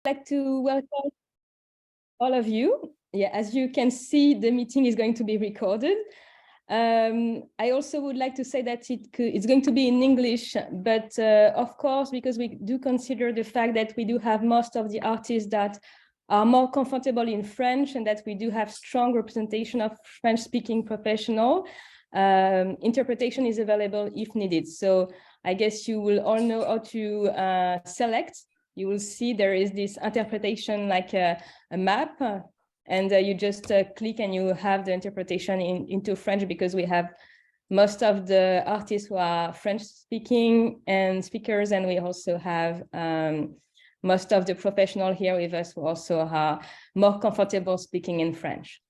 like to welcome all of you. Yeah, as you can see, the meeting is going to be recorded. I also would like to say that it's going to be in English, but of course, because we do consider the fact that we do have most of the artists that are more comfortable in French and that we do have strong representation of French-speaking professional, interpretation is available if needed. So I guess you will all know how to select. You will see there is this interpretation like a map, and you just click and you have the interpretation into French, because we have most of the artists who are French speaking and speakers, and we also have most of the professionals here with us who also are more comfortable speaking in French.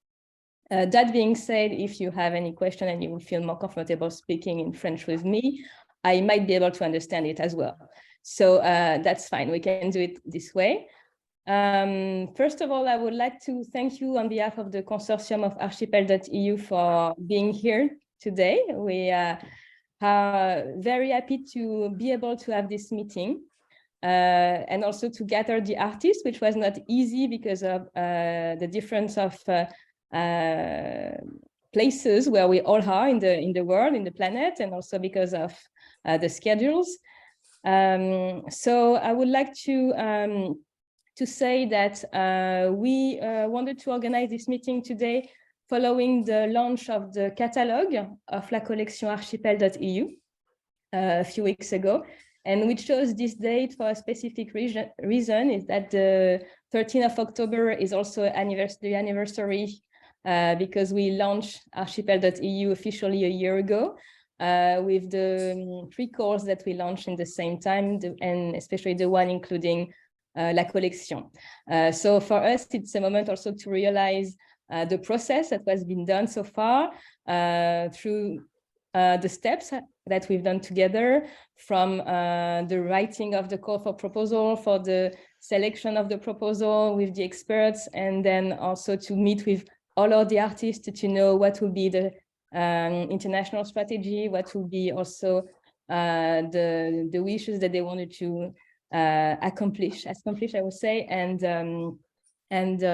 That being said, if you have any question and you will feel more comfortable speaking in French with me, I might be able to understand it as well. So that's fine, we can do it this way. First of all, I would like to thank you on behalf of the consortium of Archipel.eu for being here today. We are very happy to be able to have this meeting and also to gather the artists, which was not easy because of the difference of places where we all are in the world, in the planet, and also because of the schedules. So I would like to say that we wanted to organize this meeting today following the launch of the catalogue of La Collection Archipel.eu a few weeks ago. And we chose this date for a specific reason is that the 13th of October is also the anniversary because we launched Archipel.eu officially a year ago. With the 3 calls that we launched in the same time, and especially the one including La Collection. So for us, it's a moment also to realize the process that has been done so far through the steps that we've done together, from the writing of the call for proposal, for the selection of the proposal with the experts, and then also to meet with all of the artists to know what will be the international strategy, what will be also the wishes that they wanted to accomplish, I would say.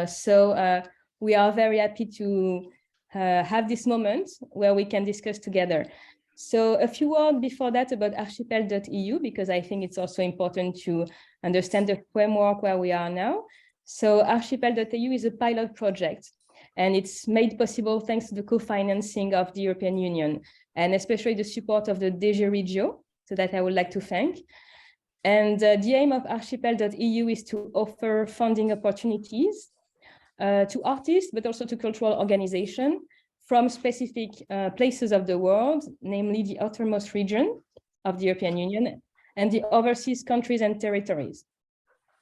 So we are very happy to have this moment where we can discuss together. So a few words before that about Archipel.eu, because I think it's also important to understand the framework where we are now. So Archipel.eu is a pilot project, and it's made possible thanks to the co-financing of the European Union, and especially the support of the DG Regio, so that I would like to thank. And the aim of Archipel.eu is to offer funding opportunities to artists, but also to cultural organizations from specific places of the world, namely the outermost region of the European Union and the overseas countries and territories.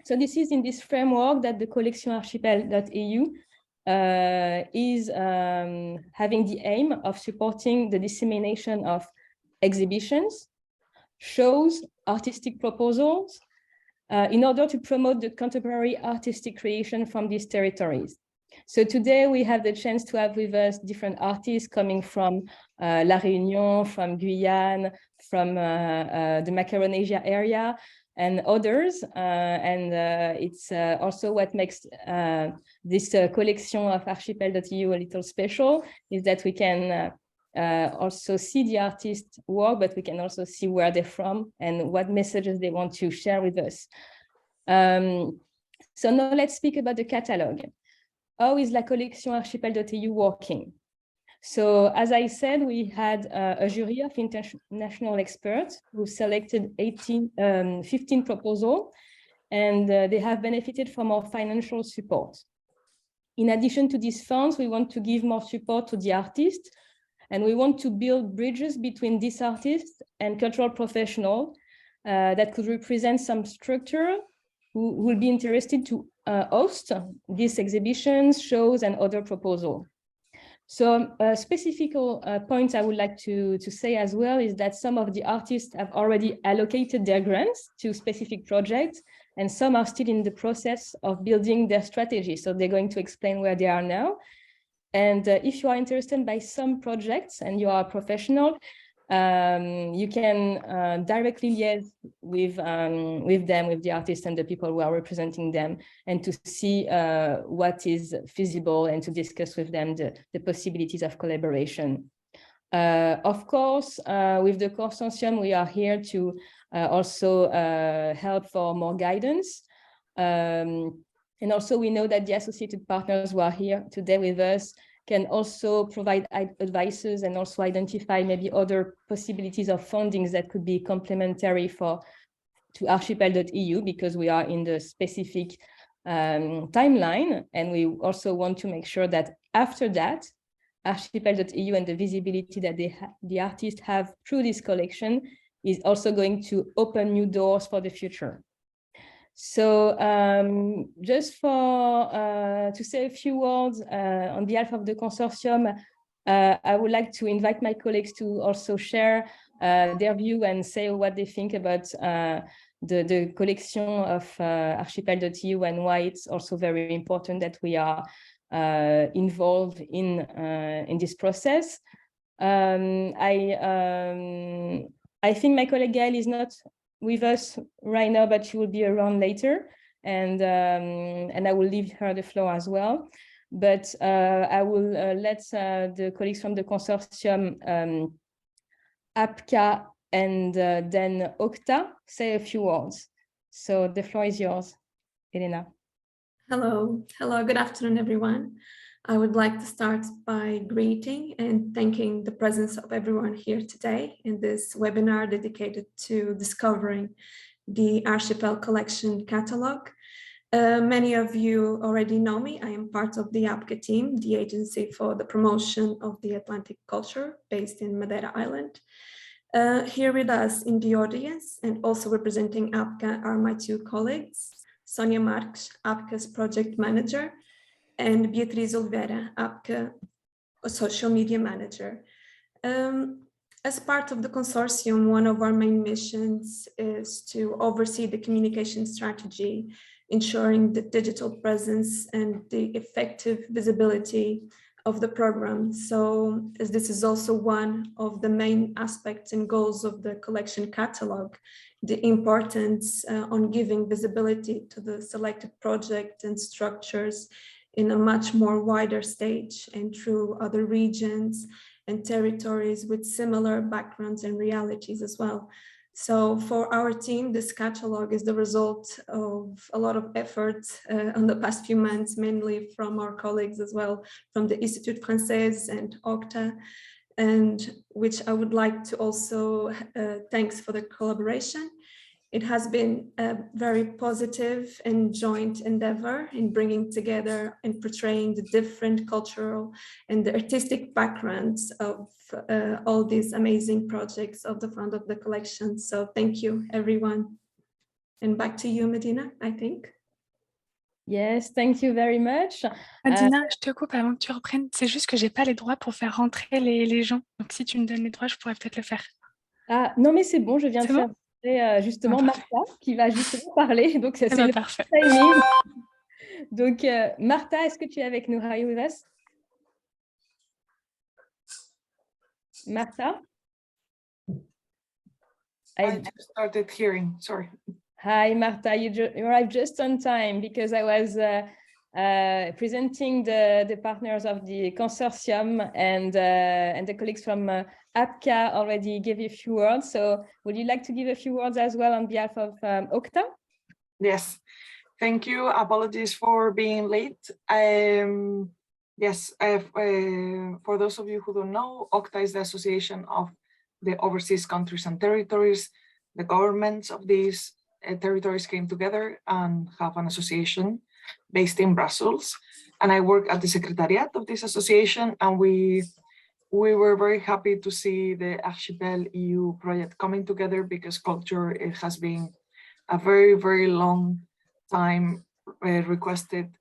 So this is in this framework that the Collection Archipel.eu is having the aim of supporting the dissemination of exhibitions, shows, artistic proposals, in order to promote the contemporary artistic creation from these territories. So today we have the chance to have with us different artists coming from La Réunion, from Guyane, from the Macaronesia area, and others. It's also what makes this collection of Archipel.eu a little special, is that we can also see the artist's work, but we can also see where they're from and what messages they want to share with us. So now let's speak about the catalogue. How is La Collection Archipel.eu working? So as I said, we had a jury of international experts who selected 15 proposals, and they have benefited from our financial support. In addition to these funds, we want to give more support to the artists, and we want to build bridges between these artists and cultural professionals that could represent some structure who will be interested to host these exhibitions, shows, and other proposals. So specific points I would like to say as well is that some of the artists have already allocated their grants to specific projects, and some are still in the process of building their strategy. So they're going to explain where they are now. And if you are interested by some projects and you are a professional, you can directly liaise with them, with the artists and the people who are representing them, and to see what is feasible and to discuss with them the possibilities of collaboration. Of course, with the consortium, we are here to also help for more guidance. And also we know that the associated partners who are here today with us can also provide advices and also identify maybe other possibilities of fundings that could be complementary to archipel.eu, because we are in the specific timeline. And we also want to make sure that after that, archipel.eu and the visibility that the artists have through this collection is also going to open new doors for the future. So just to say a few words on behalf of the consortium, I would like to invite my colleagues to also share their view and say what they think about the collection of archipel.eu and why it's also very important that we are involved in this process. I think my colleague Gaëlle is not with us right now, but she will be around later, and I will leave her the floor as well. But I will let the colleagues from the consortium, APCA and then OCTA, say a few words. So the floor is yours, Elena. Hello, good afternoon, everyone. I would like to start by greeting and thanking the presence of everyone here today in this webinar dedicated to discovering the Archipel Collection Catalog. Many of you already know me. I am part of the APCA team, the agency for the promotion of the Atlantic culture based in Madeira Island. Here with us in the audience and also representing APCA are my two colleagues, Sonia Marques, APCA's project manager, and Beatriz Oliveira, APCA social media manager. As part of the consortium, one of our main missions is to oversee the communication strategy, ensuring the digital presence and the effective visibility of the program. So as this is also one of the main aspects and goals of the collection catalog, the importance on giving visibility to the selected project and structures in a much more wider stage and through other regions and territories with similar backgrounds and realities as well. So for our team, this catalog is the result of a lot of effort on the past few months, mainly from our colleagues as well, from the Institut Français and OCTA, and which I would like to also thanks for the collaboration. It has been a very positive and joint endeavor in bringing together and portraying the different cultural and the artistic backgrounds of all these amazing projects of the front of the collection. So thank you, everyone. And back to you, Medina, I think. Yes, thank you very much. Medina, je te coupe avant que tu reprennes. C'est juste que j'ai pas les droits pour faire rentrer les gens. Donc si tu me donnes les droits, je pourrais peut-être le faire. Ah non, mais c'est bon, je viens de faire justement Martha qui va justement parler. Donc c'est le parfait. timing. Donc Martha, est-ce que tu es avec nous? Are you with us? Martha? I just started hearing, sorry. Hi, Martha, you arrived just on time because I was presenting the partners of the consortium and the colleagues from APCA already gave you a few words. So would you like to give a few words as well on behalf of OCTA? Yes, thank you. Apologies for being late. Yes, for those of you who don't know, OCTA is the association of the overseas countries and territories. The governments of these territories came together and have an association based in Brussels. And I work at the secretariat of this association, and we were very happy to see the Archipel EU project coming together because culture, it has been a very, very long time requested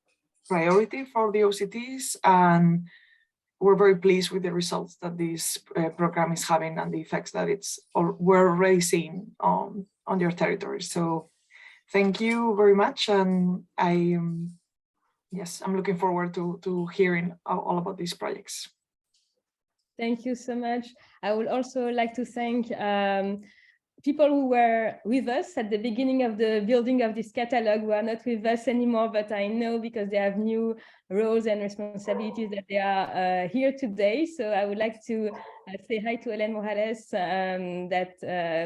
priority for the OCTs, and we're very pleased with the results that this program is having and the effects that we're already seeing on your territory. So thank you very much, and yes, I'm looking forward to hearing all about these projects. Thank you so much. I would also like to thank people who were with us at the beginning of the building of this catalog, who are not with us anymore, but I know because they have new roles and responsibilities that they are here today. So I would like to say hi to Hélène Morales,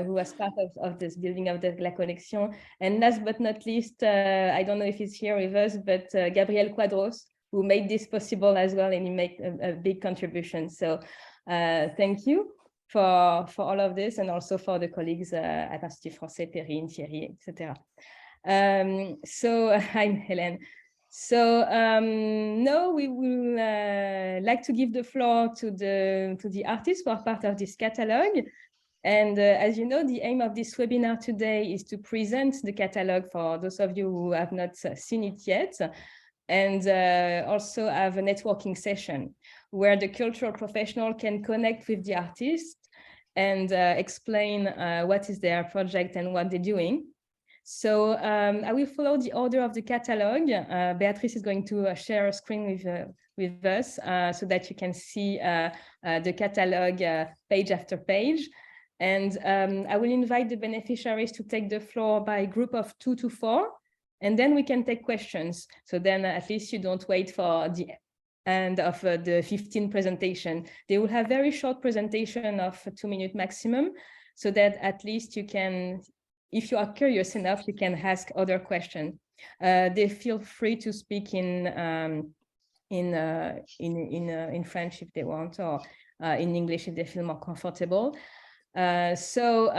who was part of this building of the La Connexion. And last but not least, I don't know if he's here with us, but Gabriel Quadros, who made this possible as well, and he made a big contribution. So thank you for all of this, and also for the colleagues at Institut Français, Perrine, Thierry, etc. So I'm Hélène. So now we will like to give the floor to the artists who are part of this catalog. And as you know, the aim of this webinar today is to present the catalog for those of you who have not seen it yet, and also have a networking session where the cultural professional can connect with the artist and explain what is their project and what they're doing. So I will follow the order of the catalog. Beatrice is going to share a screen with us so that you can see the catalog page after page. And I will invite the beneficiaries to take the floor by a group of 2 to 4. And then we can take questions. So then at least you don't wait for the end of the 15 presentation. They will have very short presentation of 2 minutes maximum, so that at least you can, if you are curious enough, you can ask other questions. They feel free to speak in French if they want, or in English if they feel more comfortable. So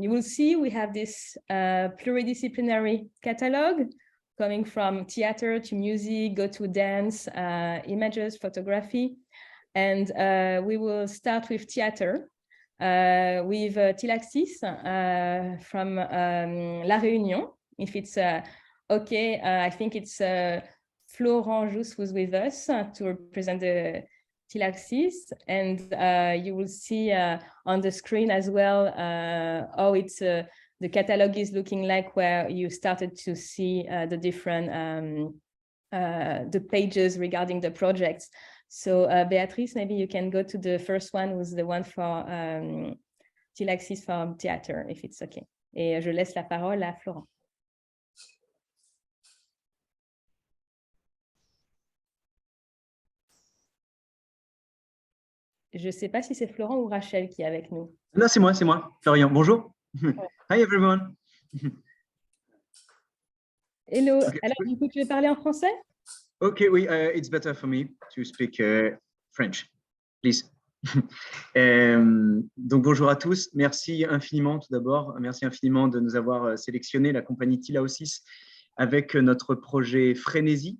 you will see we have this pluridisciplinary catalog coming from theater to music, go to dance, images, photography. And we will start with theater with Tilaxis from La Réunion. If it's okay, I think it's Florent Jousse who's with us to represent the Tilaxis, and you will see on the screen as well how it's the catalog is looking like, where you started to see the different the pages regarding the projects. So Beatrice, maybe you can go to the first one, who's the one for Tilaxis from theater, if it's okay. Et je laisse la parole à Florent. Je ne sais pas si c'est Florent ou Rachel qui est avec nous. Non, c'est moi, Florian. Bonjour. Hi everyone. Hello. Okay. Alors, du coup, tu veux parler en français? Ok, oui, it's better for me to speak French, please. Donc, bonjour à tous. Merci infiniment, tout d'abord. Merci infiniment de nous avoir sélectionné, la compagnie Tilaosis, avec notre projet Frénésie.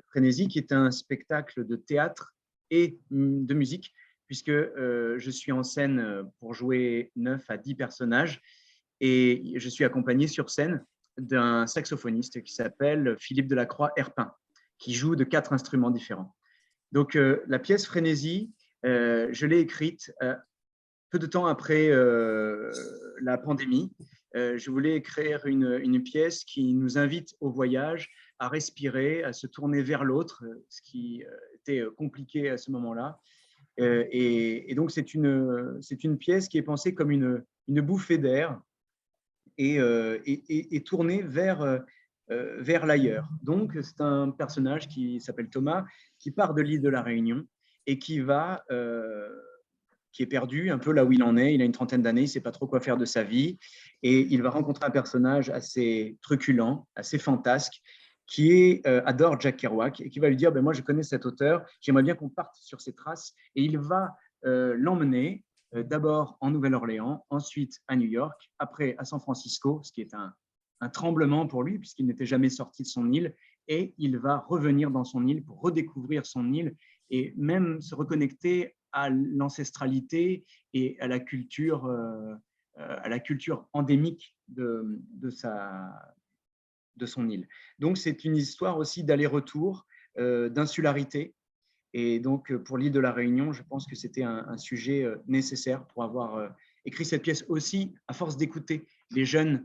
Frénésie, qui est un spectacle de théâtre et de musique, puisque je suis en scène pour jouer 9 à 10 personnages et je suis accompagné sur scène d'un saxophoniste qui s'appelle Philippe Delacroix-Herpin, qui joue de 4 instruments différents. Donc, la pièce Frénésie, je l'ai écrite peu de temps après la pandémie. Je voulais écrire une pièce qui nous invite au voyage, à respirer, à se tourner vers l'autre, ce qui était compliqué à ce moment-là. Et donc, c'est une pièce qui est pensée comme une bouffée d'air et tournée vers l'ailleurs. Donc, c'est un personnage qui s'appelle Thomas, qui part de l'île de la Réunion et qui est perdu un peu là où il en est. Il a une trentaine d'années, il ne sait pas trop quoi faire de sa vie. Et il va rencontrer un personnage assez truculent, assez fantasque, qui adore Jack Kerouac et qui va lui dire moi je connais cet auteur, j'aimerais bien qu'on parte sur ses traces. Et il va l'emmener d'abord en Nouvelle-Orléans, ensuite à New York, après à San Francisco, ce qui est un tremblement pour lui puisqu'il n'était jamais sorti de son île, et il va revenir dans son île pour redécouvrir son île et même se reconnecter à l'ancestralité et à la culture endémique de son île. Donc, c'est une histoire aussi d'aller-retour, d'insularité. Et donc, pour l'île de la Réunion, je pense que c'était un sujet nécessaire pour avoir écrit cette pièce aussi, à force d'écouter les jeunes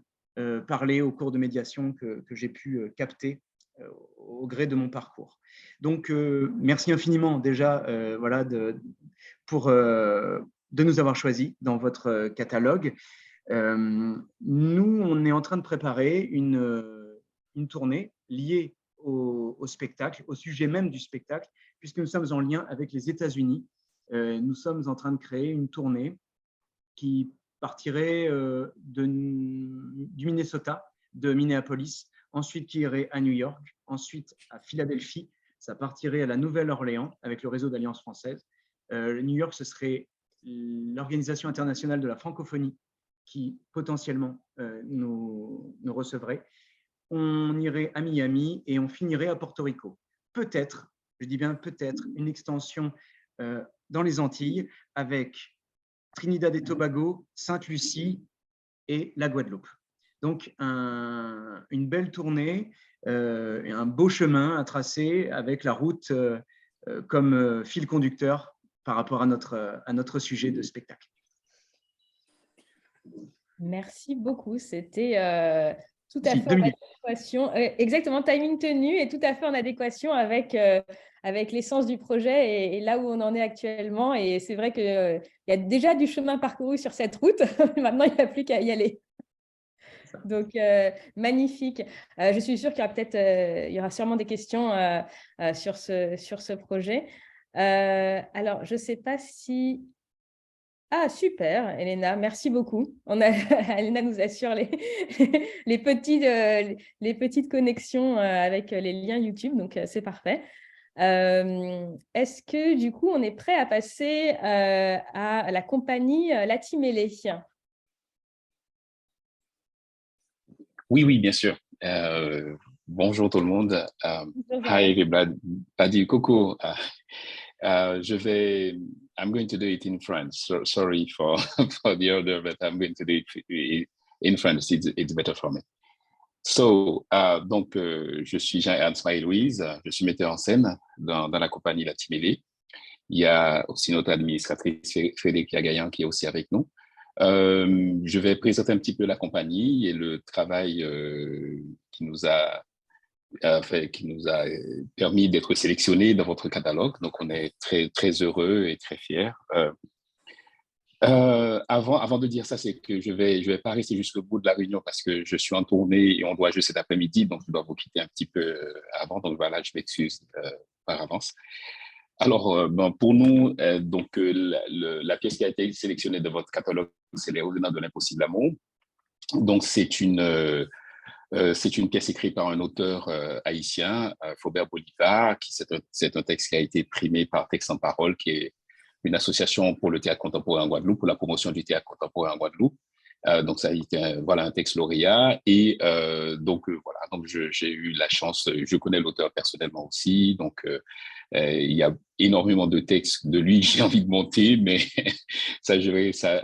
parler au cours de médiation que j'ai pu capter au gré de mon parcours. Donc, merci infiniment déjà de nous avoir choisis dans votre catalogue. Nous, on est en train de préparer une tournée liée au spectacle, au sujet même du spectacle, puisque nous sommes en lien avec les États-Unis. Nous sommes en train de créer une tournée qui partirait du Minnesota, de Minneapolis, ensuite qui irait à New York, ensuite à Philadelphie, ça partirait à la Nouvelle-Orléans avec le réseau d'Alliance française. New York, ce serait l'Organisation internationale de la francophonie qui potentiellement nous recevrait. On irait à Miami et on finirait à Porto Rico. Peut-être, je dis bien peut-être, une extension dans les Antilles avec Trinidad et Tobago, Sainte-Lucie et la Guadeloupe. Donc, une belle tournée, un beau chemin à tracer avec la route comme fil conducteur par rapport à notre sujet de spectacle. Merci beaucoup. C'était tout à fait en adéquation. Exactement, timing tenu et tout à fait en adéquation avec l'essence du projet et là où on en est actuellement. Et c'est vrai qu'il y a déjà du chemin parcouru sur cette route. Maintenant, il n'y a plus qu'à y aller. Donc, magnifique. Je suis sûre qu'il y aura il y aura sûrement des questions sur ce projet. Alors, je ne sais pas si… Ah, super, Elena, merci beaucoup. Elena nous assure les petites connexions avec les liens YouTube, donc c'est parfait. Est-ce que, du coup, on est prêt à passer à la compagnie Latimélé? Oui, bien sûr. Bonjour tout le monde. Hi everybody. Coco. I'm going to do it in French. So, sorry for the order, but I'm going to do it in French. It's better for me. So, donc, je suis Jean-Ernst Marie-Louise. Je suis metteur en scène dans la compagnie Latimélé. Il y a aussi notre administratrice Frédéric Gaillan qui est aussi avec nous. Je vais présenter un petit peu la compagnie et le travail qui nous a permis d'être sélectionnés dans votre catalogue. Donc, on est très, très heureux et très fiers. Avant de dire ça, c'est que je vais pas rester jusqu'au bout de la réunion parce que je suis en tournée et on doit jouer cet après-midi, donc je dois vous quitter un petit peu avant. Donc, voilà, je m'excuse par avance. Alors, pour nous, la pièce qui a été sélectionnée de votre catalogue, c'est Les Revenants de l'impossible amour. Donc, c'est une pièce écrite par un auteur haïtien, Faubert Bolivar, c'est un texte qui a été primé par Texte en Parole, qui est une association pour le théâtre contemporain en Guadeloupe, pour la promotion du théâtre contemporain en Guadeloupe. Donc, ça a été un texte lauréat. Et donc j'ai eu la chance, je connais l'auteur personnellement aussi, donc il y a énormément de textes de lui que j'ai envie de monter, mais ça, je verrai ça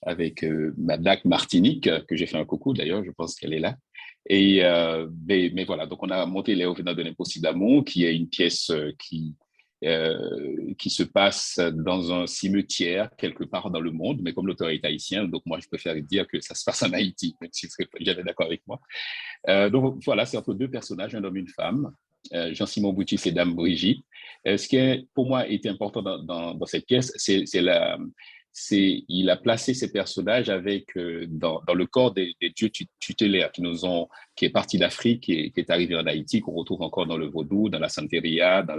avec Madame Martinique, que j'ai fait un coucou d'ailleurs, je pense qu'elle est là. Et mais voilà, donc on a monté Les Revenants de l'impossible amour, qui est une pièce qui se passe dans un cimetière quelque part dans le monde, mais comme l'auteur est haïtien, donc moi je préfère dire que ça se passe en Haïti, même si vous serez jamais d'accord avec moi. Donc voilà, c'est entre deux personnages, un homme et une femme, Jean-Simon Boutis et Dame Brigitte. Ce qui pour moi était important dans cette pièce, il a placé ces personnages dans le corps des dieux tutélaires qui est parti d'Afrique et qui est arrivé en Haïti, qu'on retrouve encore dans le vaudou, dans la santeria, dans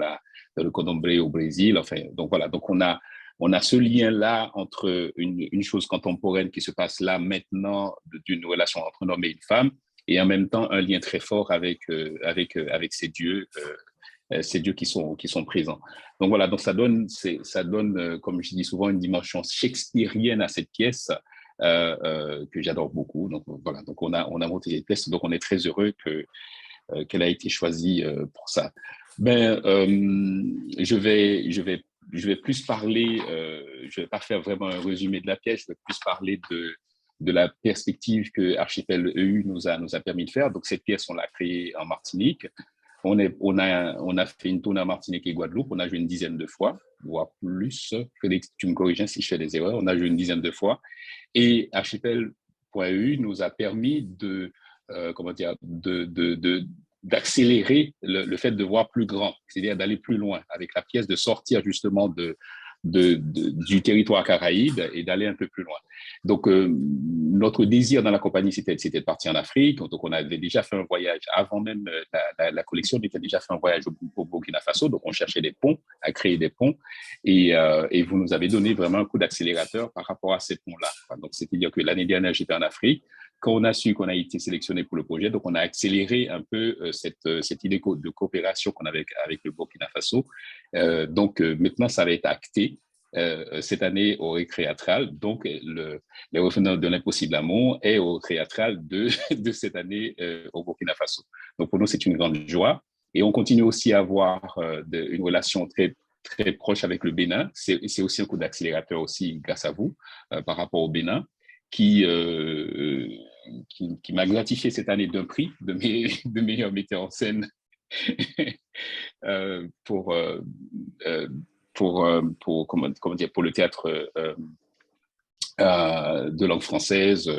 le candomblé au Brésil. Enfin, donc voilà, donc on a ce lien-là entre une chose contemporaine qui se passe là maintenant, d'une relation entre un homme et une femme, et en même temps un lien très fort avec ces dieux qui sont présents. Donc voilà, donc ça donne, comme je dis souvent, une dimension shakespearienne à cette pièce que j'adore beaucoup. Donc voilà, donc on a monté cette pièce, donc on est très heureux qu'elle a été choisie pour ça. Je vais plus parler, je vais pas faire vraiment un résumé de la pièce, je vais plus parler de la perspective que Archipel EU nous a permis de faire. Donc cette pièce, on l'a créée en Martinique. On a fait une tournée en Martinique et Guadeloupe. On a joué une dizaine de fois, voire plus. Frédéric, tu me corriges si je fais des erreurs. On a joué une dizaine de fois. Et Archipel.eu nous a permis d'accélérer le fait de voir plus grand, c'est-à-dire d'aller plus loin avec la pièce, de sortir justement de du territoire caraïbe et d'aller un peu plus loin. Donc, notre désir dans la compagnie, c'était de partir en Afrique. Donc, on avait déjà fait un voyage avant même la collection. On était déjà fait un voyage au Burkina Faso. Donc, on cherchait des ponts, à créer des ponts. Et vous nous avez donné vraiment un coup d'accélérateur par rapport à ces ponts-là. Donc, c'est-à-dire que l'année dernière, j'étais en Afrique. Quand on a su qu'on a été sélectionné pour le projet, donc on a accéléré un peu cette idée de coopération qu'on avait avec le Burkina Faso. Donc, maintenant, ça va être acté. Cette année au Récréatral, donc les revenants de l'impossible amour est au Récréatral de cette année au Burkina Faso. Donc pour nous, c'est une grande joie et on continue aussi à avoir une relation très, très proche avec le Bénin. C'est aussi un coup d'accélérateur aussi grâce à vous par rapport au Bénin qui m'a gratifié cette année d'un prix de meilleur metteur en scène pour le théâtre de langue française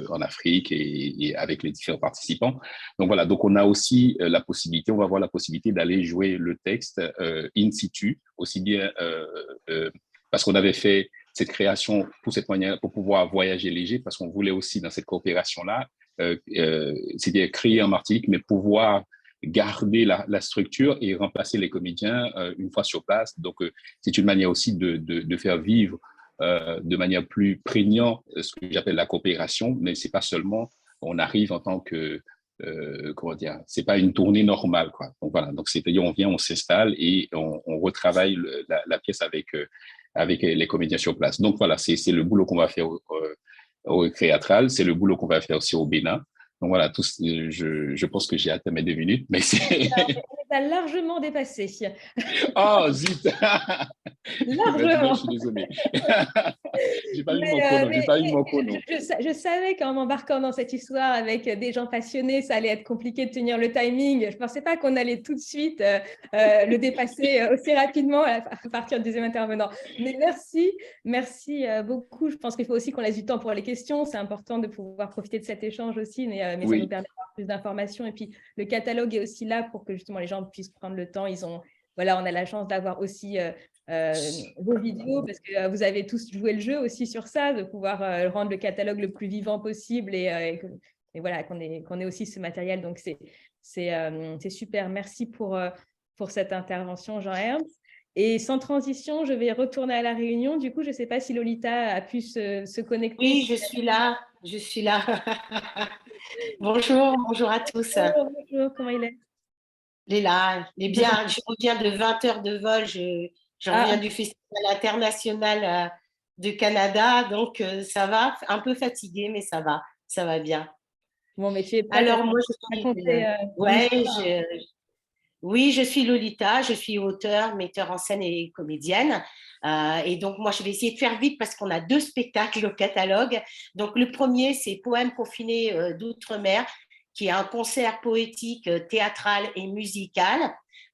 en Afrique et avec les différents participants. Donc voilà, donc on a aussi la possibilité, on va avoir la possibilité d'aller jouer le texte in situ, aussi bien parce qu'on avait fait cette création pour pouvoir voyager léger, parce qu'on voulait aussi dans cette coopération-là, c'est-à-dire créer en Martinique, mais pouvoir garder la structure et remplacer les comédiens une fois sur place. Donc, c'est une manière aussi de faire vivre de manière plus prégnante ce que j'appelle la coopération, mais c'est pas seulement on arrive en tant que comment dire, c'est pas une tournée normale, quoi. Donc voilà, donc c'est-à-dire on vient, on s'installe et on retravaille la pièce avec les comédiens sur place. Donc voilà, c'est le boulot qu'on va faire au Créatral, c'est le boulot qu'on va faire aussi au Bénin. Donc voilà, je pense que j'ai atteint mes 2 minutes, mais c'est... On a largement dépassé. Oh, zut. Largement. Je suis désolé. J'ai pas eu mon chrono. Je savais qu'en m'embarquant dans cette histoire avec des gens passionnés, ça allait être compliqué de tenir le timing. Je ne pensais pas qu'on allait tout de suite le dépasser aussi rapidement à partir du deuxième intervenant. Mais merci beaucoup. Je pense qu'il faut aussi qu'on laisse du temps pour les questions. C'est important de pouvoir profiter de cet échange aussi, mais Oui. ça nous permet d'avoir plus d'informations. Et puis, le catalogue est aussi là pour que justement les gens puissent prendre le temps. Voilà, on a la chance d'avoir aussi vos vidéos parce que vous avez tous joué le jeu aussi sur ça, de pouvoir rendre le catalogue le plus vivant possible et voilà, qu'on ait aussi ce matériel. Donc, c'est super. Merci pour cette intervention, Jean-Ernst. Et sans transition, je vais retourner à la réunion. Du coup, je ne sais pas si Lolita a pu se connecter. Oui, je suis là. Bonjour à tous. Bonjour, comment il est? Il est là, il est bien. Je reviens de 20 heures de vol. Je reviens du Festival international de Canada. Donc, ça va. Un peu fatiguée, mais ça va bien. Bon, mais tu es alors, moi, je suis Lolita, je suis auteure, metteur en scène et comédienne. Et donc, moi, je vais essayer de faire vite parce qu'on a 2 spectacles au catalogue. Donc, le premier, c'est Poèmes confinés d'outre-mer, qui est un concert poétique, théâtral et musical.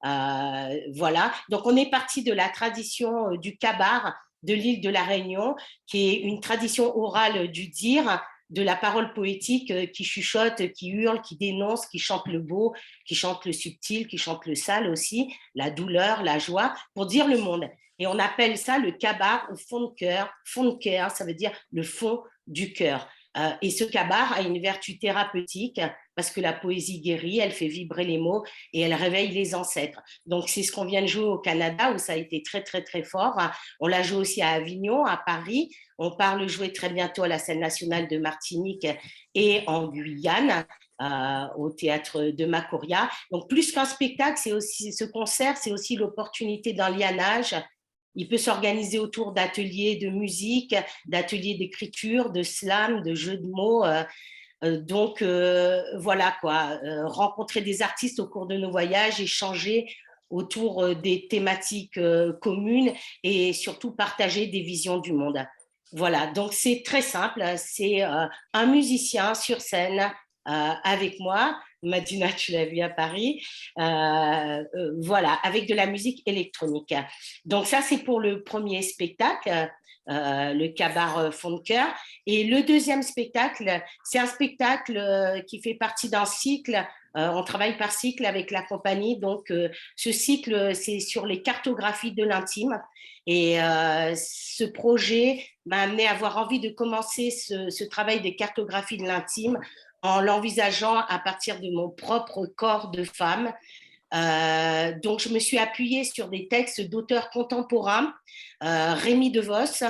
Voilà. Donc, on est parti de la tradition du kabar de l'île de la Réunion, qui est une tradition orale du dire, de la parole poétique qui chuchote, qui hurle, qui dénonce, qui chante le beau, qui chante le subtil, qui chante le sale aussi, la douleur, la joie, pour dire le monde. Et on appelle ça le kabar au fond de cœur. Fond de cœur, ça veut dire le fond du cœur. Et ce kabar a une vertu thérapeutique parce que la poésie guérit, elle fait vibrer les mots et elle réveille les ancêtres. Donc, c'est ce qu'on vient de jouer au Canada où ça a été très, très, très fort. On l'a joué aussi à Avignon, à Paris. On part le jouer très bientôt à la scène nationale de Martinique et en Guyane, au théâtre de Macoria. Donc, plus qu'un spectacle, c'est aussi, ce concert, c'est aussi l'opportunité d'un lianage. Il peut s'organiser autour d'ateliers de musique, d'ateliers d'écriture, de slam, de jeux de mots. Donc, voilà quoi, rencontrer des artistes au cours de nos voyages, échanger autour des thématiques communes et surtout partager des visions du monde. Voilà, donc c'est très simple, c'est un musicien sur scène avec moi, Madina, tu l'as vu à Paris, voilà, avec de la musique électronique. Donc ça, c'est pour le premier spectacle. le Kabar Fond de Cœur. Et le deuxième spectacle, c'est un spectacle qui fait partie d'un cycle. On travaille par cycle avec la compagnie. Donc, ce cycle, c'est sur les cartographies de l'intime. Et ce projet m'a amené à avoir envie de commencer ce travail des cartographies de l'intime en l'envisageant à partir de mon propre corps de femme. Donc, je me suis appuyée sur des textes d'auteurs contemporains, Rémi DeVos,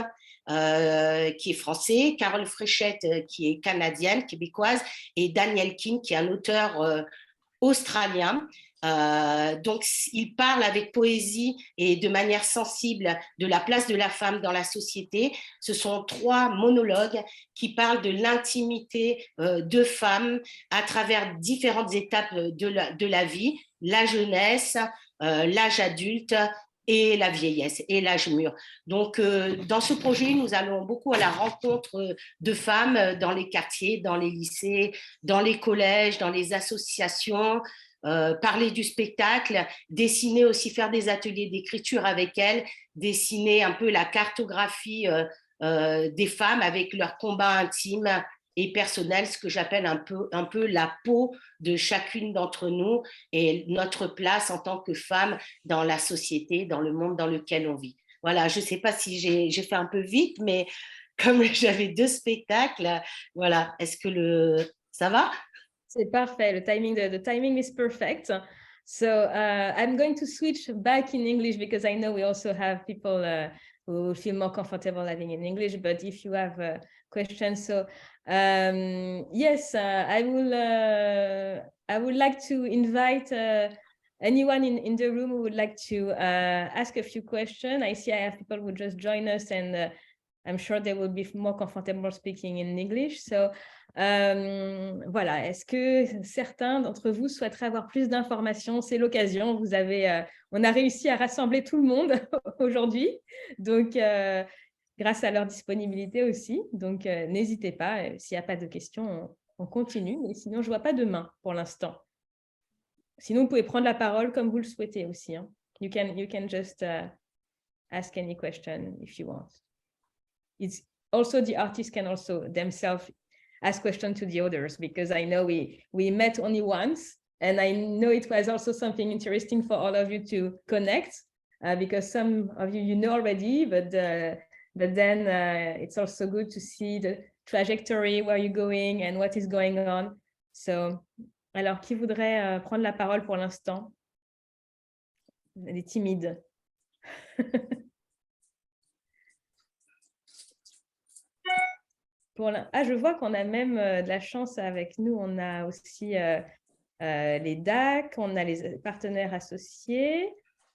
qui est français, Carole Fréchette, qui est canadienne, québécoise, et Daniel King, qui est un auteur australien. Donc, il parle avec poésie et de manière sensible de la place de la femme dans la société. Ce sont 3 monologues qui parlent de l'intimité de femmes à travers différentes étapes de la vie, la jeunesse, l'âge adulte et la vieillesse et l'âge mûr. Donc, dans ce projet, nous allons beaucoup à la rencontre de femmes dans les quartiers, dans les lycées, dans les collèges, dans les associations, parler du spectacle, dessiner aussi, faire des ateliers d'écriture avec elles, dessiner un peu la cartographie des femmes avec leurs combats intimes et personnels, ce que j'appelle un peu la peau de chacune d'entre nous et notre place en tant que femme dans la société, dans le monde dans lequel on vit. Voilà, je ne sais pas si j'ai fait un peu vite, mais comme j'avais 2 spectacles, voilà, est-ce que ça va? C'est parfait. The timing is perfect. So I'm going to switch back in English because I know we also have people who feel more comfortable having in English. But if you have questions, so yes, I would like to invite anyone in the room who would like to ask a few questions. I see I have people who just join us, and I'm sure they will be more comfortable speaking in English. So voilà, est-ce que certains d'entre vous souhaiteraient avoir plus d'informations? C'est l'occasion, on a réussi à rassembler tout le monde aujourd'hui, donc grâce à leur disponibilité aussi. Donc n'hésitez pas, s'il n'y a pas de questions, on continue, mais sinon je ne vois pas de main pour l'instant. Sinon, vous pouvez prendre la parole comme vous le souhaitez aussi. Hein. You can just ask any question if you want. It's also, the artists can also themselves ask questions to the others, because I know we met only once, and I know it was also something interesting for all of you to connect, because some of you know already, but then it's also good to see the trajectory, where you're going and what is going on. So, alors, qui voudrait prendre la parole pour l'instant? Les timides. Je vois qu'on a même de la chance avec nous. On a aussi les DAC, on a les partenaires associés.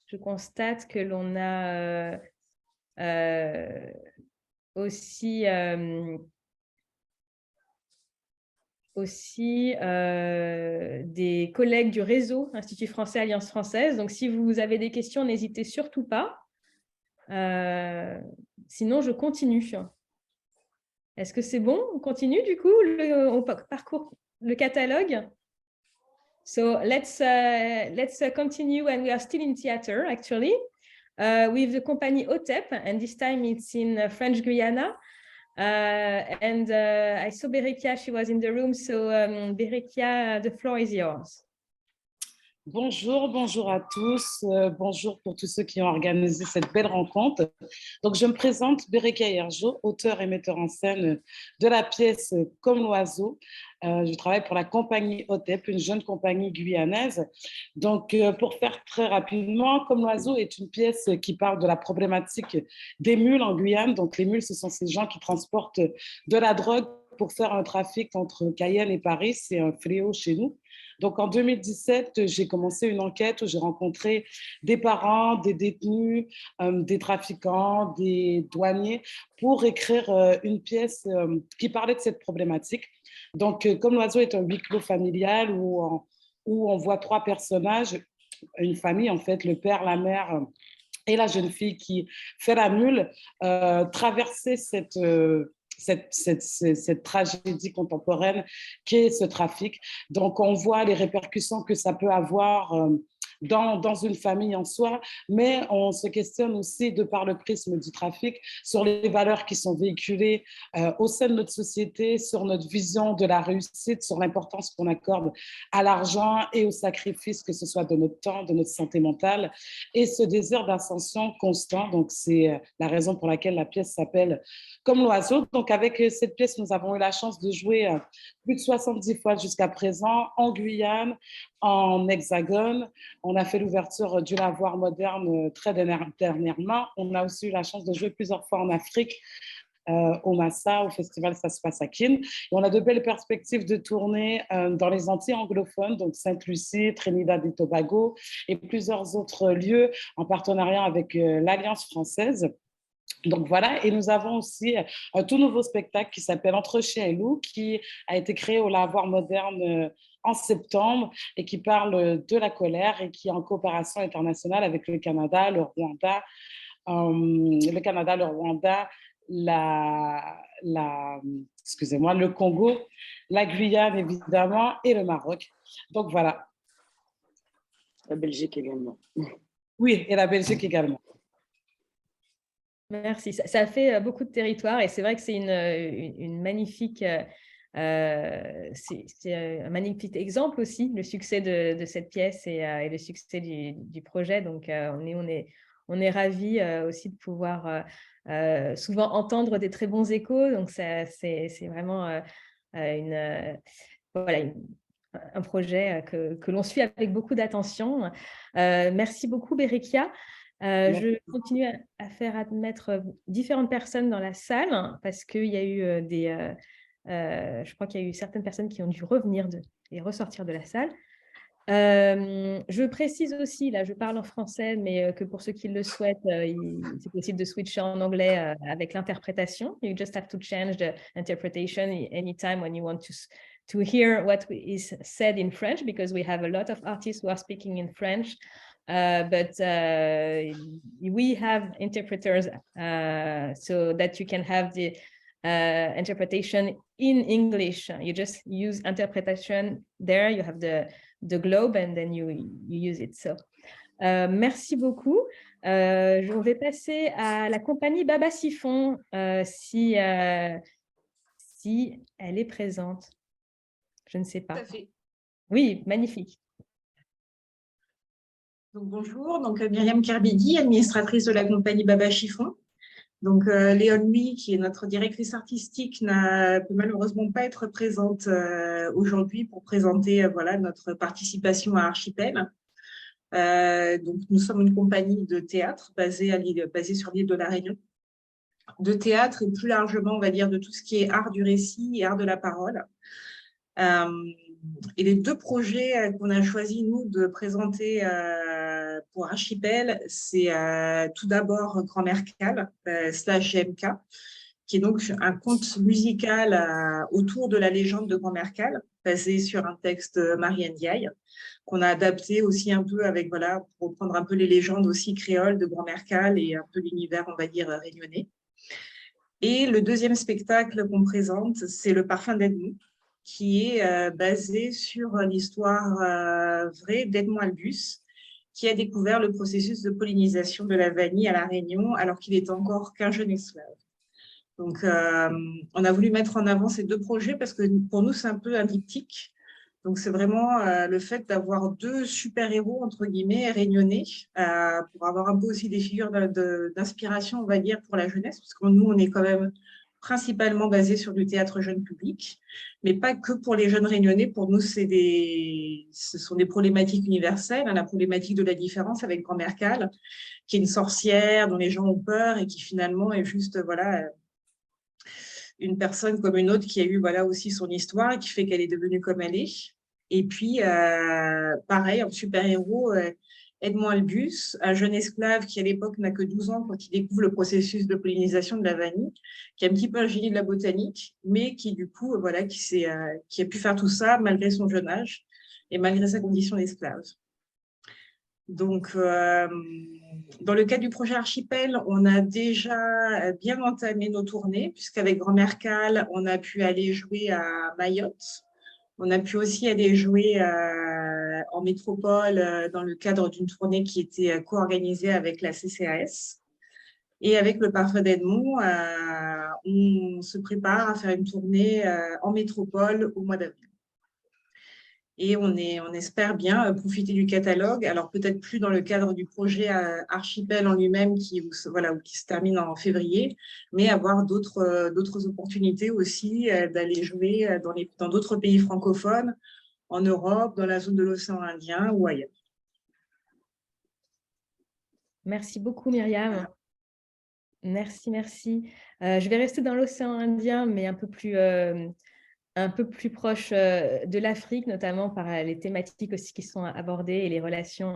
Je constate que l'on a aussi des collègues du réseau Institut français Alliance française. Donc, si vous avez des questions, n'hésitez surtout pas. Sinon, je continue. Est-ce que c'est bon? On continue du coup, on parcourt le catalogue. So let's continue, and we are still in theater actually with the company OTEP, and this time it's in French Guiana. And I saw Berekia, she was in the room. So Berekia, the floor is yours. Bonjour à tous. Bonjour pour tous ceux qui ont organisé cette belle rencontre. Donc, je me présente, Berekia Yerjo, auteur et metteur en scène de la pièce Comme l'oiseau. Je travaille pour la compagnie OTEP, une jeune compagnie guyanaise. Donc, pour faire très rapidement, Comme l'oiseau est une pièce qui parle de la problématique des mules en Guyane. Donc, les mules, ce sont ces gens qui transportent de la drogue pour faire un trafic entre Cayenne et Paris. C'est un fléau chez nous. Donc, en 2017, j'ai commencé une enquête où j'ai rencontré des parents, des détenus, des trafiquants, des douaniers pour écrire une pièce qui parlait de cette problématique. Donc, Comme l'oiseau est un huis clos familial où on voit 3 personnages, une famille en fait, le père, la mère et la jeune fille qui fait la mule, traverser cette tragédie contemporaine qui est ce trafic. Donc, on voit les répercussions que ça peut avoir dans une famille en soi, mais on se questionne aussi, de par le prisme du trafic, sur les valeurs qui sont véhiculées au sein de notre société, sur notre vision de la réussite, sur l'importance qu'on accorde à l'argent et au sacrifice, que ce soit de notre temps, de notre santé mentale, et ce désir d'ascension constant. Donc, c'est la raison pour laquelle la pièce s'appelle Comme l'oiseau. Donc, avec cette pièce, nous avons eu la chance de jouer plus de 70 fois jusqu'à présent, en Guyane, en Hexagone. On a fait l'ouverture du Lavoir moderne très dernièrement. On a aussi eu la chance de jouer plusieurs fois en Afrique, au Massa, au festival Ça se passe à Kin. Et on a de belles perspectives de tournée dans les Antilles anglophones, donc Sainte-Lucie, Trinidad et Tobago, et plusieurs autres lieux en partenariat avec l'Alliance française. Donc voilà, et nous avons aussi un tout nouveau spectacle qui s'appelle Entre chien et loup, qui a été créé au Lavoir moderne en septembre et qui parle de la colère et qui est en coopération internationale avec le Canada, le Rwanda, excusez-moi, le Congo, la Guyane évidemment et le Maroc. Donc voilà. La Belgique également. Oui, et la Belgique également. Merci. Ça fait beaucoup de territoire et c'est vrai que c'est une magnifique, c'est un magnifique exemple aussi, le succès de cette pièce et le succès du projet. Donc, on est ravis aussi de pouvoir souvent entendre des très bons échos. Donc, c'est vraiment un projet que l'on suit avec beaucoup d'attention. Merci beaucoup, Berekia. Je continue à faire admettre différentes personnes dans la salle parce qu'il y a eu je crois qu'il y a eu certaines personnes qui ont dû revenir et ressortir de la salle. Je précise aussi, là je parle en français, mais que pour ceux qui le souhaitent, c'est possible de switcher en anglais avec l'interprétation. You just have to change the interpretation anytime when you want to hear what is said in French, because we have a lot of artists who are speaking in French. But we have interpreters so that you can have the interpretation in English. You just use interpretation there, you have the globe and then you use it. So, merci beaucoup. Je vais passer à la compagnie Baba Siphon si elle est présente. Je ne sais pas. Tout à fait. Oui, magnifique. Donc, bonjour, donc Myriam Kerbidi, administratrice de la compagnie Baba Chiffon. Donc Léon Lui, qui est notre directrice artistique, ne peut malheureusement pas être présente aujourd'hui pour présenter voilà, notre participation à Archipel. Donc nous sommes une compagnie de théâtre basée sur l'île de la Réunion, de théâtre et plus largement, on va dire, de tout ce qui est art du récit et art de la parole. Et les deux projets qu'on a choisi, nous, de présenter pour Archipel, c'est tout d'abord Grand-mère Cal, /GMK, qui est donc un conte musical autour de la légende de Grand-mère Cal, basé sur un texte Marianne Diaye, qu'on a adapté aussi un peu avec, voilà, pour reprendre un peu les légendes aussi créoles de Grand-mère Cal et un peu l'univers, on va dire, réunionnais. Et le deuxième spectacle qu'on présente, c'est Le Parfum d'Edmond, qui est basé sur l'histoire vraie d'Edmond Albus, qui a découvert le processus de pollinisation de la vanille à La Réunion alors qu'il est encore qu'un jeune esclave. Donc, on a voulu mettre en avant ces deux projets parce que pour nous, c'est un peu un diptyque. Donc, c'est vraiment le fait d'avoir deux super-héros, entre guillemets, réunionnais, pour avoir un peu aussi des figures d'inspiration, on va dire, pour la jeunesse, parce que nous, on est quand même principalement basé sur du théâtre jeune public, mais pas que pour les jeunes réunionnais. Pour nous, ce sont des problématiques universelles. La problématique de la différence avec Grand-mère Cal, qui est une sorcière dont les gens ont peur et qui finalement est juste voilà, une personne comme une autre qui a eu voilà, aussi son histoire et qui fait qu'elle est devenue comme elle est. Et puis, pareil, en super-héros, Edmond Albus, un jeune esclave qui à l'époque n'a que 12 ans quand il découvre le processus de pollinisation de la vanille, qui est un petit peu un génie de la botanique, mais qui du coup, voilà, qui a pu faire tout ça malgré son jeune âge et malgré sa condition d'esclave. Donc, dans le cadre du projet Archipel, on a déjà bien entamé nos tournées, puisqu'avec Grand-mère Cal, on a pu aller jouer à Mayotte. On a pu aussi aller jouer en métropole dans le cadre d'une tournée qui était co-organisée avec la CCAS. Et avec le Parfait d'Edmond, on se prépare à faire une tournée en métropole au mois d'avril. Et on espère bien profiter du catalogue, alors peut-être plus dans le cadre du projet Archipel en lui-même qui se termine en février, mais avoir d'autres opportunités aussi d'aller jouer dans d'autres pays francophones, en Europe, dans la zone de l'océan Indien ou ailleurs. Merci beaucoup, Myriam. Merci, merci. Je vais rester dans l'océan Indien, mais un peu plus proche de l'Afrique, notamment par les thématiques aussi qui sont abordées et les relations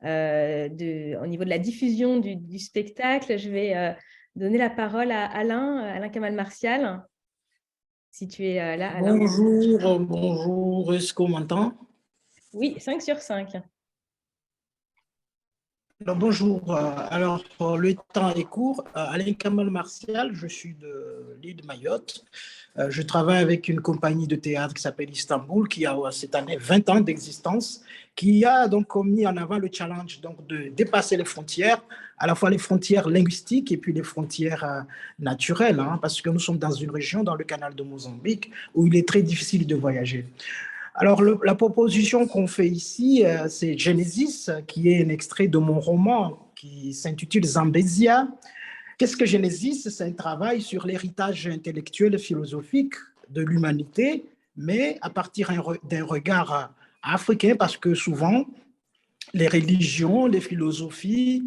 au niveau de la diffusion du spectacle. Je vais donner la parole à Alain Kamal Martial, si tu es là, Alain. Bonjour, est-ce qu'on m'entend? Oui, 5 sur 5. Alors, bonjour, alors le temps est court. Alain Kamal Martial, je suis de l'île de Mayotte. Je travaille avec une compagnie de théâtre qui s'appelle Istanbul, qui a cette année 20 ans d'existence, qui a donc mis en avant le challenge donc, de dépasser les frontières, à la fois les frontières linguistiques et puis les frontières naturelles, parce que nous sommes dans une région, dans le canal de Mozambique, où il est très difficile de voyager. Alors, la proposition qu'on fait ici, c'est Genesis, qui est un extrait de mon roman qui s'intitule Zambésia. Qu'est-ce que Genesis? C'est un travail sur l'héritage intellectuel et philosophique de l'humanité, mais à partir d'un regard africain, parce que souvent, les religions, les philosophies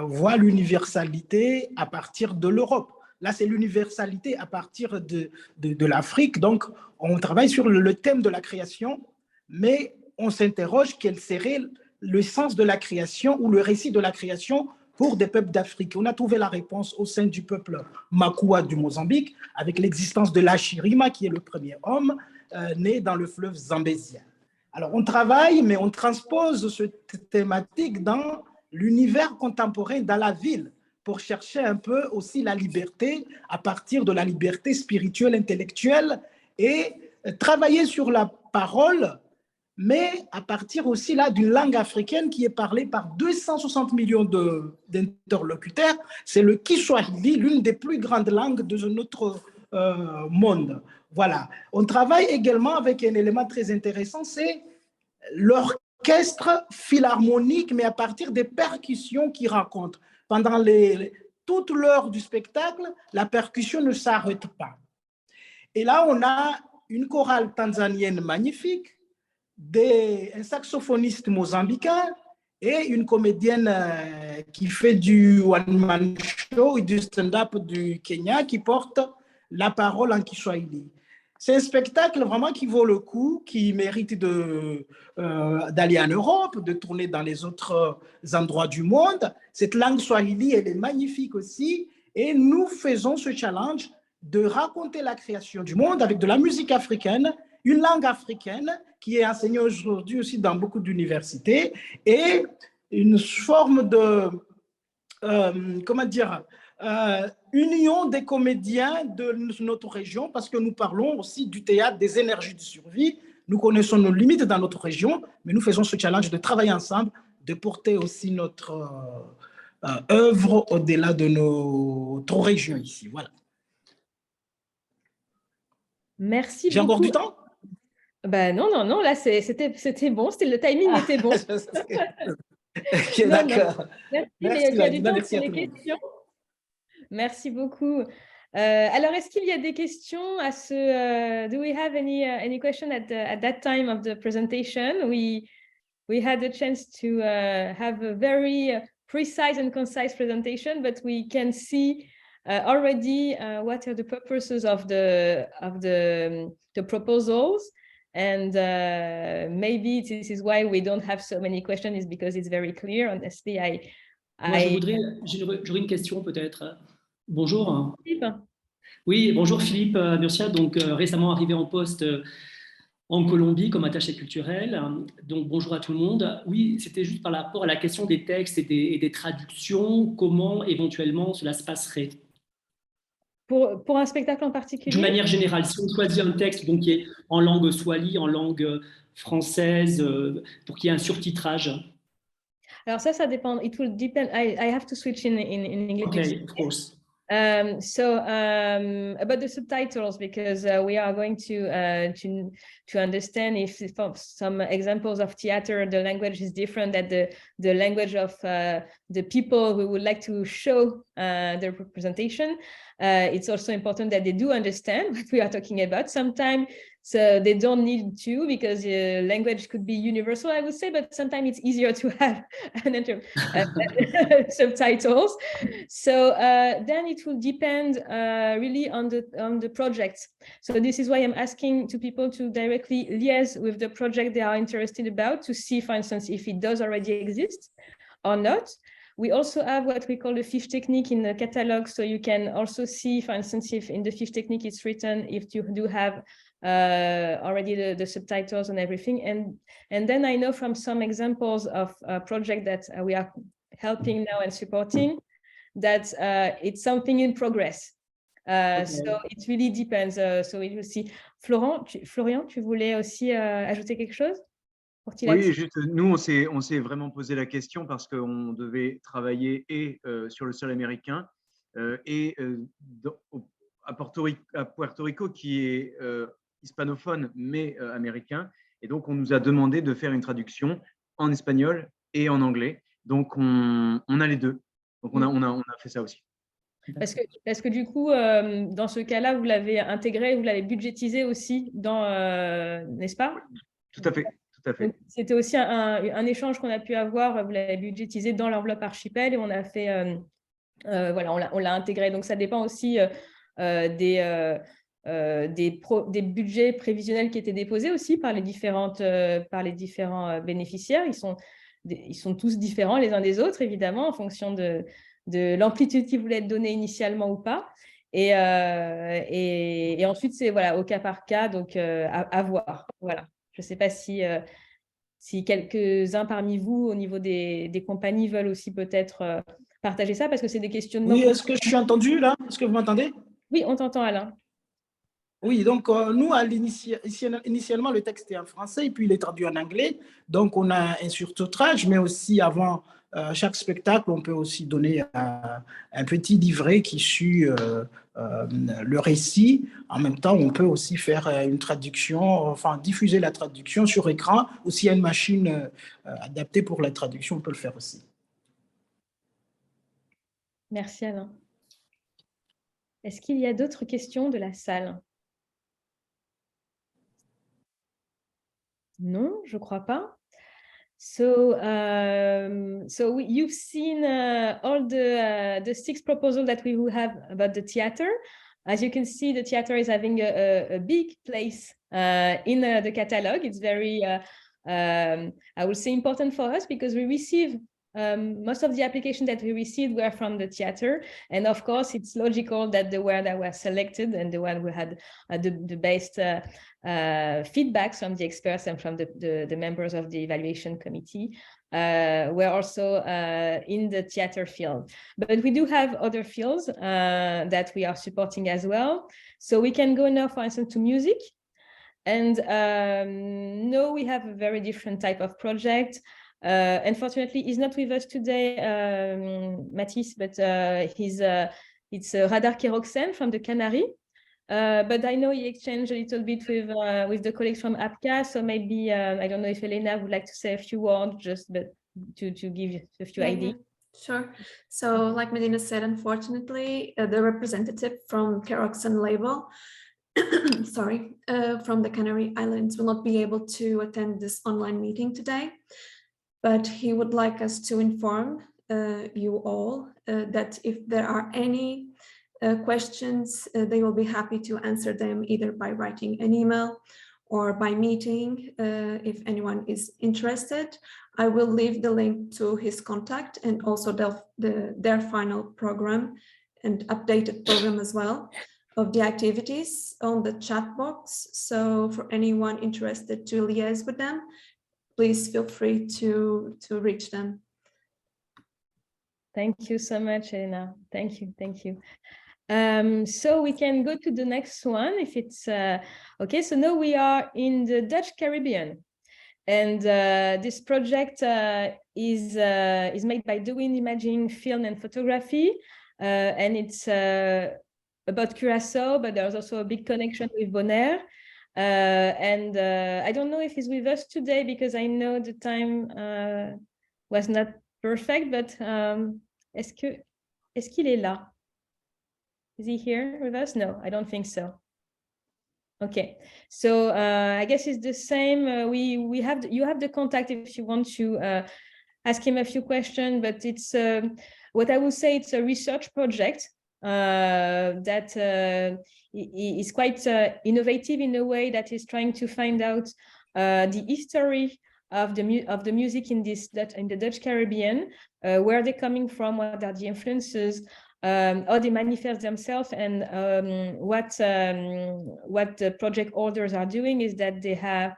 voient l'universalité à partir de l'Europe. Là, c'est l'universalité à partir de l'Afrique. Donc, on travaille sur le thème de la création, mais on s'interroge quel serait le sens de la création ou le récit de la création pour des peuples d'Afrique. On a trouvé la réponse au sein du peuple Makua du Mozambique, avec l'existence de l'Achirima, qui est le premier homme né dans le fleuve Zambésia. Alors, on travaille, mais on transpose cette thématique dans l'univers contemporain, dans la ville, pour chercher un peu aussi la liberté à partir de la liberté spirituelle, intellectuelle et travailler sur la parole, mais à partir aussi là d'une langue africaine qui est parlée par 260 millions d'interlocuteurs. C'est le Kiswahili, l'une des plus grandes langues de notre monde. Voilà. On travaille également avec un élément très intéressant, c'est l'orchestre philharmonique, mais à partir des percussions qui racontent. Pendant toute l'heure du spectacle, la percussion ne s'arrête pas. Et là, on a une chorale tanzanienne magnifique, un saxophoniste mozambicain et une comédienne qui fait du one-man show et du stand-up du Kenya qui porte la parole en Kiswahili. C'est un spectacle vraiment qui vaut le coup, qui mérite d'aller en Europe, de tourner dans les autres endroits du monde. Cette langue swahili, elle est magnifique aussi. Et nous faisons ce challenge de raconter la création du monde avec de la musique africaine, une langue africaine qui est enseignée aujourd'hui aussi dans beaucoup d'universités et une forme de, union des comédiens de notre région, parce que nous parlons aussi du théâtre des énergies de survie. Nous connaissons nos limites dans notre région, mais nous faisons ce challenge de travailler ensemble, de porter aussi notre œuvre au-delà de notre région ici. Voilà. Merci beaucoup. J'ai encore du temps? Ben non, là c'était bon, le timing était bon. Ok, d'accord. Merci, mais il y a du temps pour les questions. Merci beaucoup. Alors, est-ce qu'il y a des questions à ce... do we have any question at that time of the presentation? We had a chance to have a very precise and concise presentation, but we can see already what are the purposes of the proposals. And maybe this is why we don't have so many questions, is because it's very clear. Honestly, j'aurais une question peut-être. Bonjour. Philippe. Oui, bonjour Philippe Murcia, donc récemment arrivé en poste en Colombie comme attaché culturel. Donc bonjour à tout le monde. Oui, c'était juste par rapport à la question des textes et des traductions, comment éventuellement cela se passerait? Pour un spectacle en particulier? De manière générale, si on choisit un texte donc, qui est en langue swahili, en langue française pour qu'il y ait un surtitrage? Alors ça dépend. It will depend. I have to switch in English. Okay, of course. About the subtitles, because we are going to understand if some examples of theater, the language is different than the language of the people who would like to show their representation. It's also important that they do understand what we are talking about. Sometimes they don't need to, because language could be universal, I would say, but sometimes it's easier to have subtitles. So then it will depend really on the project. So this is why I'm asking to people to directly liaise with the project they are interested about, to see, for instance, if it does already exist or not. We also have what we call the fiche technique in the catalog. So you can also see, for instance, if in the fiche technique it's written, if you do have already the subtitles and everything. And then I know from some examples of projects that we are helping now and supporting, that it's something in progress. Okay. So it really depends. So we will see. Florian, tu voulais aussi ajouter quelque chose? Oui, juste, nous, on s'est vraiment posé la question parce qu'on devait travailler et sur le sol américain et à Puerto Rico, qui est hispanophone mais américain. Et donc, on nous a demandé de faire une traduction en espagnol et en anglais. Donc, on a les deux. Donc, on a fait ça aussi. Parce que du coup, dans ce cas-là, vous l'avez intégré, vous l'avez budgétisé aussi, n'est-ce pas? Tout à fait. C'était aussi un échange qu'on a pu avoir. Vous l'avez budgétisé dans l'enveloppe Archipel et on a fait, voilà, on l'a intégré. Donc, ça dépend aussi des budgets prévisionnels qui étaient déposés aussi par les différents bénéficiaires. Ils sont tous différents les uns des autres, évidemment, en fonction de l'amplitude qui voulait être donnée initialement ou pas. Et ensuite, c'est voilà, au cas par cas, donc à voir. Voilà. Je ne sais pas si quelques-uns parmi vous, au niveau des compagnies, veulent aussi peut-être partager ça, parce que c'est des questionnements. Oui, est-ce que je suis entendu là? Est-ce que vous m'entendez? Oui, on t'entend, Alain. Oui, donc nous, initialement, le texte est en français et puis il est traduit en anglais. Donc, on a un surtitrage, mais aussi avant chaque spectacle, on peut aussi donner un petit livret qui suit le récit. En même temps, on peut aussi faire une traduction, enfin diffuser la traduction sur écran, ou s'il y a une machine adaptée pour la traduction, on peut le faire aussi. Merci Alain. Est-ce qu'il y a d'autres questions de la salle? Non, je ne crois pas. So you've seen all the 6 proposals that we will have about the theater. As you can see, the theater is having a big place in the catalog. It's very, I would say, important for us because we receive most of the applications that we received were from the theater. And of course, it's logical that the one that were selected and the one who had the best feedbacks from the experts and from the members of the evaluation committee were also in the theater field. But we do have other fields that we are supporting as well. So we can go now, for instance, to music. And no, we have a very different type of project. Unfortunately, he's not with us today, Mathis, but it's Radar Keroxen from the Canary. But I know he exchanged a little bit with the colleagues from APCA, so maybe, I don't know if Elena would like to say a few words, just to give a few ideas. Sure. So like Medina said, unfortunately, the representative from Keroxen label, sorry, from the Canary Islands will not be able to attend this online meeting today. But he would like us to inform you all that if there are any questions, they will be happy to answer them either by writing an email or by meeting if anyone is interested. I will leave the link to his contact and also their final program and updated program as well of the activities on the chat box. So for anyone interested to liaise with them, please feel free to reach them. Thank you so much, Elena. Thank you. So we can go to the next one if it's okay. So now we are in the Dutch Caribbean. And this project is made by Doing Imaging Film and Photography, and it's about Curaçao, but there's also a big connection with Bonaire. And I don't know if he's with us today because I know the time was not perfect, but est-ce qu'il est là? Is he here with us? No, I don't think so. Okay, so I guess it's the same. You have the contact if you want to ask him a few questions, but it's what I would say it's a research project that is quite innovative in a way that is trying to find out the history of the music in the Dutch Caribbean, where they're coming from, what are the influences, how they manifest themselves, and what the project orders are doing is that they're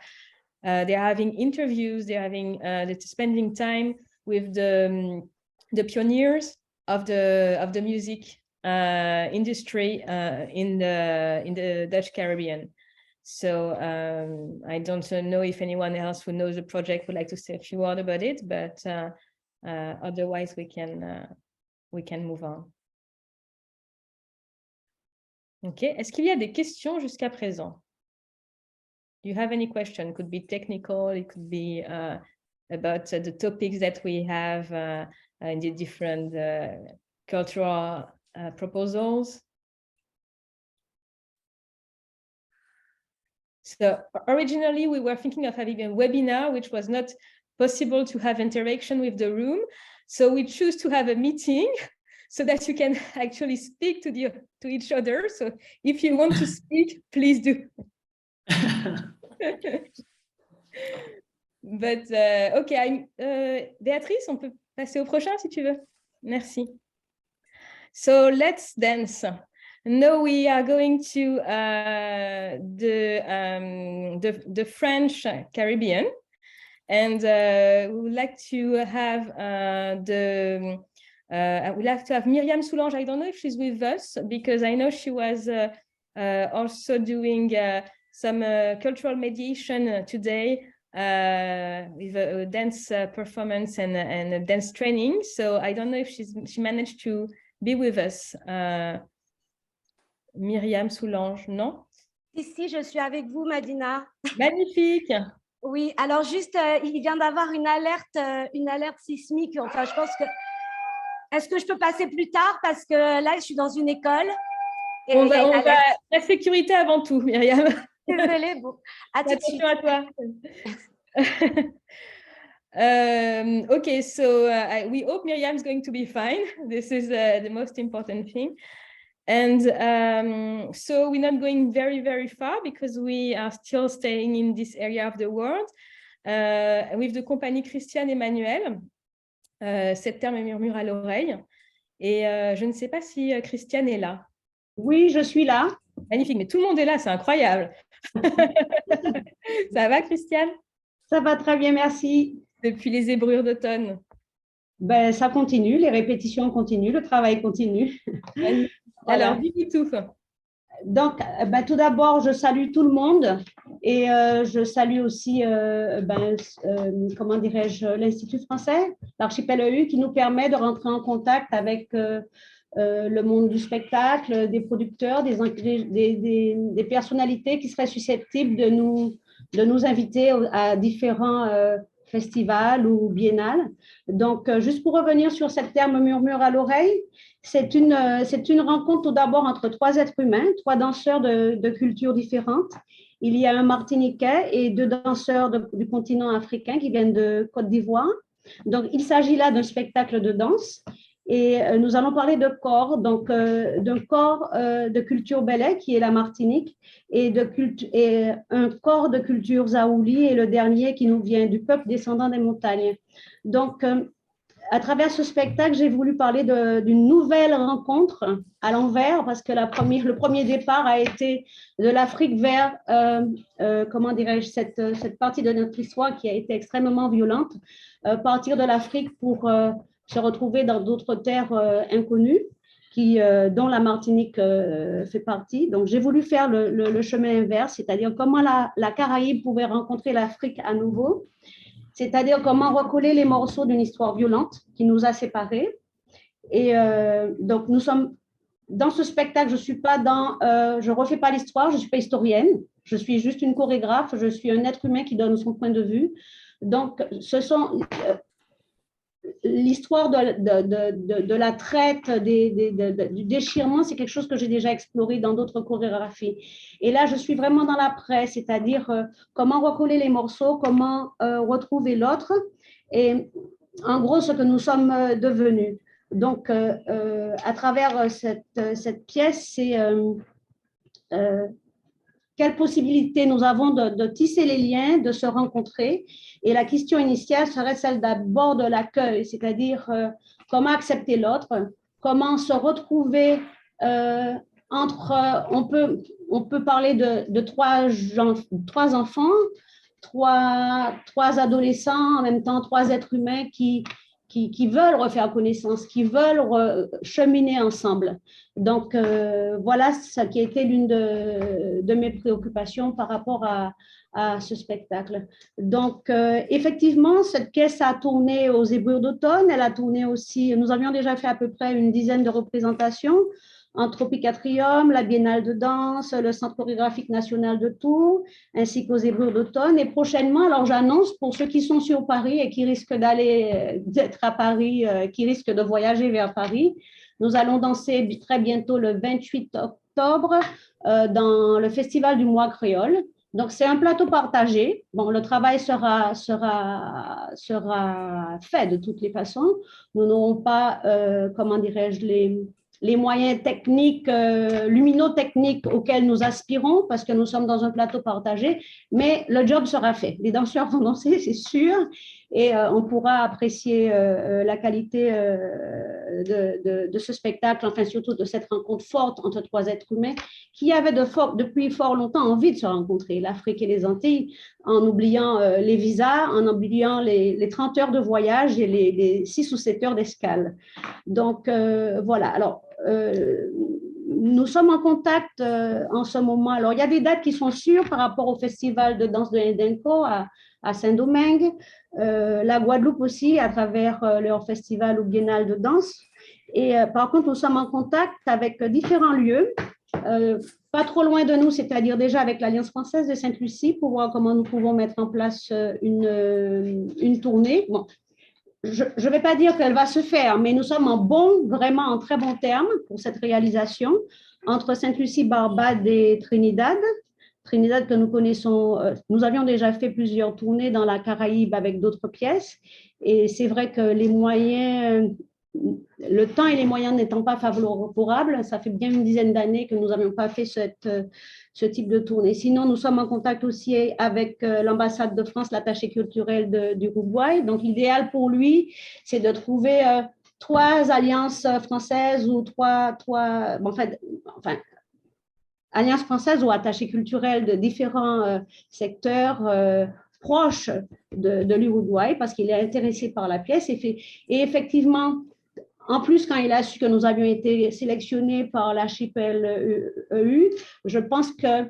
having interviews, they're spending time with the pioneers of the music industry in the Dutch Caribbean. So I don't know if anyone else who knows the project would like to say a few words about it, but otherwise we can move on. Ok, est-ce qu'il y a des questions jusqu'à présent? Do you have any question? It could be technical, it could be about the topics that we have in the different cultural proposals. So originally we were thinking of having a webinar, which was not possible to have interaction with the room. So we choose to have a meeting so that you can actually speak to each other. So if you want to speak, please do. But okay, Béatrice, on peut passer au prochain si tu veux. Merci. So let's dance. Now we are going to the French Caribbean, and we would like to have we'll have to have Myriam Soulange. I don't know if she's with us because I know she was also doing some cultural mediation today with a dance performance and a dance training. So I don't know if she managed to be with us. Myriam Soulange, non? Ici, je suis avec vous, Madina. Magnifique. Oui, alors juste, il vient d'avoir une alerte sismique. Enfin, je pense que... Est-ce que je peux passer plus tard? Parce que là, je suis dans une école. Et on va la sécurité avant tout, Myriam. Désolée. Bon, à tout de suite. Attention à toi. Okay, so we hope Myriam is going to be fine. This is the most important thing. And so we're not going very, very far because we are still staying in this area of the world with the compagnie Christiane Emmanuel. Cette terme murmure à l'oreille. Et je ne sais pas si Christiane est là. Oui, je suis là. Magnifique, mais tout le monde est là, c'est incroyable. Ça va, Christiane? Ça va très bien, merci. Depuis les zébrures d'automne. Ben, ça continue, les répétitions continuent, le travail continue. Alors, dis-nous tout. Donc, tout d'abord, je salue tout le monde et je salue aussi, comment dirais-je, l'Institut français, l'Archipel EU, qui nous permet de rentrer en contact avec le monde du spectacle, des producteurs, des personnalités qui seraient susceptibles de nous inviter à différents festivals ou biennales. Donc, juste pour revenir sur cette terme murmure à l'oreille, c'est une rencontre tout d'abord entre trois êtres humains, trois danseurs de cultures différentes. Il y a un Martiniquais et deux danseurs du continent africain qui viennent de Côte d'Ivoire. Donc, il s'agit là d'un spectacle de danse. Et nous allons parler de corps, donc d'un corps de culture Belé, qui est la Martinique, et un corps de culture Zaouli, et le dernier qui nous vient du peuple descendant des montagnes. Donc, à travers ce spectacle, j'ai voulu parler d'une nouvelle rencontre à l'envers, parce que le premier départ a été de l'Afrique vers, comment dirais-je, cette partie de notre histoire qui a été extrêmement violente, partir de l'Afrique pour se retrouver dans d'autres terres inconnues. dont la Martinique fait partie. Donc, j'ai voulu faire le chemin inverse, c'est-à-dire comment la Caraïbe pouvait rencontrer l'Afrique à nouveau, c'est-à-dire comment recoller les morceaux d'une histoire violente qui nous a séparés. Et donc, nous sommes dans ce spectacle, je ne suis pas je refais pas l'histoire, je ne suis pas historienne, je suis juste une chorégraphe, je suis un être humain qui donne son point de vue. Donc, ce sont l'histoire de la traite, du déchirement, c'est quelque chose que j'ai déjà exploré dans d'autres chorégraphies. Et là, je suis vraiment dans l'après, c'est-à-dire comment recoller les morceaux, comment retrouver l'autre, et en gros, ce que nous sommes devenus. Donc, à travers cette pièce, c'est quelle possibilité nous avons de tisser les liens, de se rencontrer. Et la question initiale serait celle d'abord de l'accueil, c'est-à-dire comment accepter l'autre, comment se retrouver entre… On peut parler de trois enfants, trois adolescents, en même temps trois êtres humains qui veulent refaire connaissance, qui veulent cheminer ensemble. Donc, voilà ce qui a été l'une de mes préoccupations par rapport à ce spectacle. Donc, effectivement, cette pièce a tourné aux Zébrures d'automne, elle a tourné aussi, nous avions déjà fait à peu près une dizaine de représentations, en Tropicatrium, la Biennale de danse, le Centre chorégraphique national de Tours, ainsi qu'aux Zébrures d'automne. Et prochainement, alors j'annonce pour ceux qui sont sur Paris et qui risquent d'être à Paris, qui risquent de voyager vers Paris, nous allons danser très bientôt le 28 octobre dans le Festival du Mois créole. Donc, c'est un plateau partagé. Bon, le travail sera fait de toutes les façons. Nous n'aurons pas, comment dirais-je, les moyens techniques, luminotechniques auxquels nous aspirons, parce que nous sommes dans un plateau partagé, mais le job sera fait. Les danseurs vont danser, c'est sûr, et on pourra apprécier la qualité de ce spectacle, enfin surtout de cette rencontre forte entre trois êtres humains qui avaient depuis fort longtemps envie de se rencontrer, l'Afrique et les Antilles, en oubliant les visas, en oubliant les 30 heures de voyage et les 6 ou 7 heures d'escale. Donc, voilà. Alors, nous sommes en contact en ce moment. Alors, il y a des dates qui sont sûres par rapport au festival de danse de Ndenko à Saint-Domingue, la Guadeloupe aussi à travers leur festival ou biennale de danse. Et par contre, nous sommes en contact avec différents lieux, pas trop loin de nous, c'est-à-dire déjà avec l'Alliance française de Sainte-Lucie pour voir comment nous pouvons mettre en place une tournée. Bon, je ne vais pas dire qu'elle va se faire, mais nous sommes vraiment en très bons termes pour cette réalisation entre Sainte-Lucie, Barbade et Trinidad. Trinidad que nous connaissons, nous avions déjà fait plusieurs tournées dans la Caraïbe avec d'autres pièces et c'est vrai que les moyens, le temps et les moyens n'étant pas favorables, ça fait bien une dizaine d'années que nous n'avions pas fait ce type de tournée. Sinon, nous sommes en contact aussi avec l'ambassade de France, l'attaché culturel d'Uruguay. Donc, l'idéal pour lui, c'est de trouver 3 alliances françaises ou alliances françaises ou attachés culturels de différents secteurs proches de l'Uruguay parce qu'il est intéressé par la pièce. Et effectivement, en plus, quand il a su que nous avions été sélectionnés par l'archipel EU, je pense que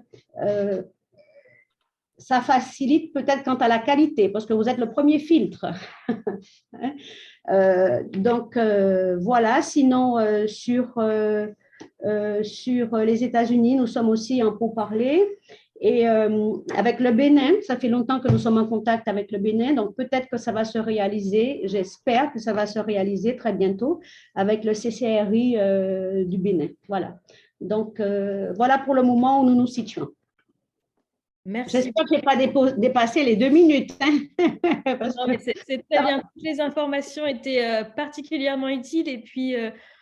ça facilite peut-être quant à la qualité, parce que vous êtes le premier filtre. Donc, voilà. Sinon, sur les États-Unis, nous sommes aussi en pourparlers. Et avec le Bénin, ça fait longtemps que nous sommes en contact avec le Bénin, donc peut-être que ça va se réaliser, j'espère que ça va se réaliser très bientôt avec le CCRI du Bénin. Voilà. Donc, voilà pour le moment où nous nous situons. Merci. J'espère que je n'ai pas dépassé les 2 minutes. C'est très bien. Toutes les informations étaient particulièrement utiles. Et puis,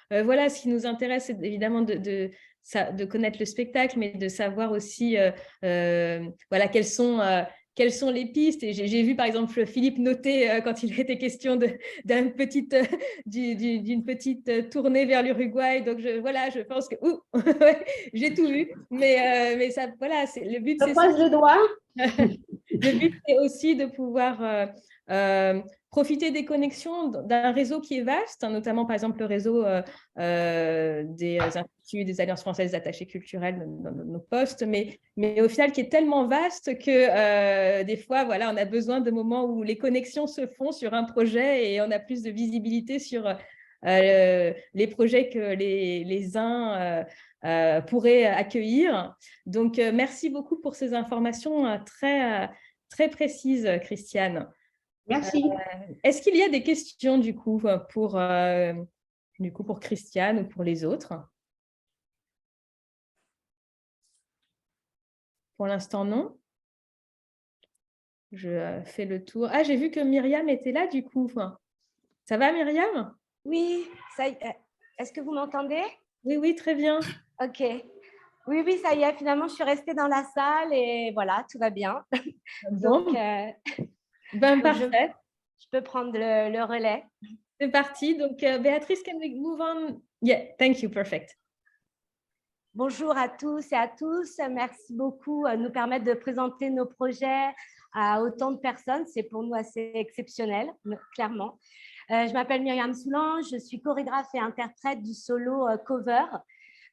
voilà, ce qui nous intéresse, c'est évidemment de connaître le spectacle, mais de savoir aussi voilà, quelles sont les pistes. Et j'ai vu, par exemple, Philippe noter quand il était question d'une petite tournée vers l'Uruguay. Donc, voilà, je pense que j'ai tout vu. Mais ça, voilà, le but, c'est ça. Je croise les doigts. Le but, c'est aussi de pouvoir profiter des connexions d'un réseau qui est vaste, hein, notamment par exemple le réseau des instituts, des alliances françaises d'attachés culturels dans nos postes, mais au final qui est tellement vaste que des fois, voilà, on a besoin de moments où les connexions se font sur un projet et on a plus de visibilité sur les projets que les uns pourraient accueillir. Donc, merci beaucoup pour ces informations très, très précises, Christiane. Merci. Est-ce qu'il y a des questions du coup pour Christiane ou pour les autres? Pour l'instant, non. Je fais le tour. Ah, j'ai vu que Myriam était là du coup. Ça va, Myriam? Oui, ça y est. Est-ce que vous m'entendez? Oui, oui, très bien. Ok. Oui, oui, ça y est. Finalement, je suis restée dans la salle et voilà, tout va bien. Bon. Donc, parfait. Je peux prendre le relais. C'est parti. Donc, Béatrice, can we move on? Yeah, thank you. Perfect. Bonjour à tous et à tous. Merci beaucoup de nous permettre de présenter nos projets à autant de personnes. C'est pour nous assez exceptionnel, clairement. Je m'appelle Myriam Soulan, je suis chorégraphe et interprète du solo Cover,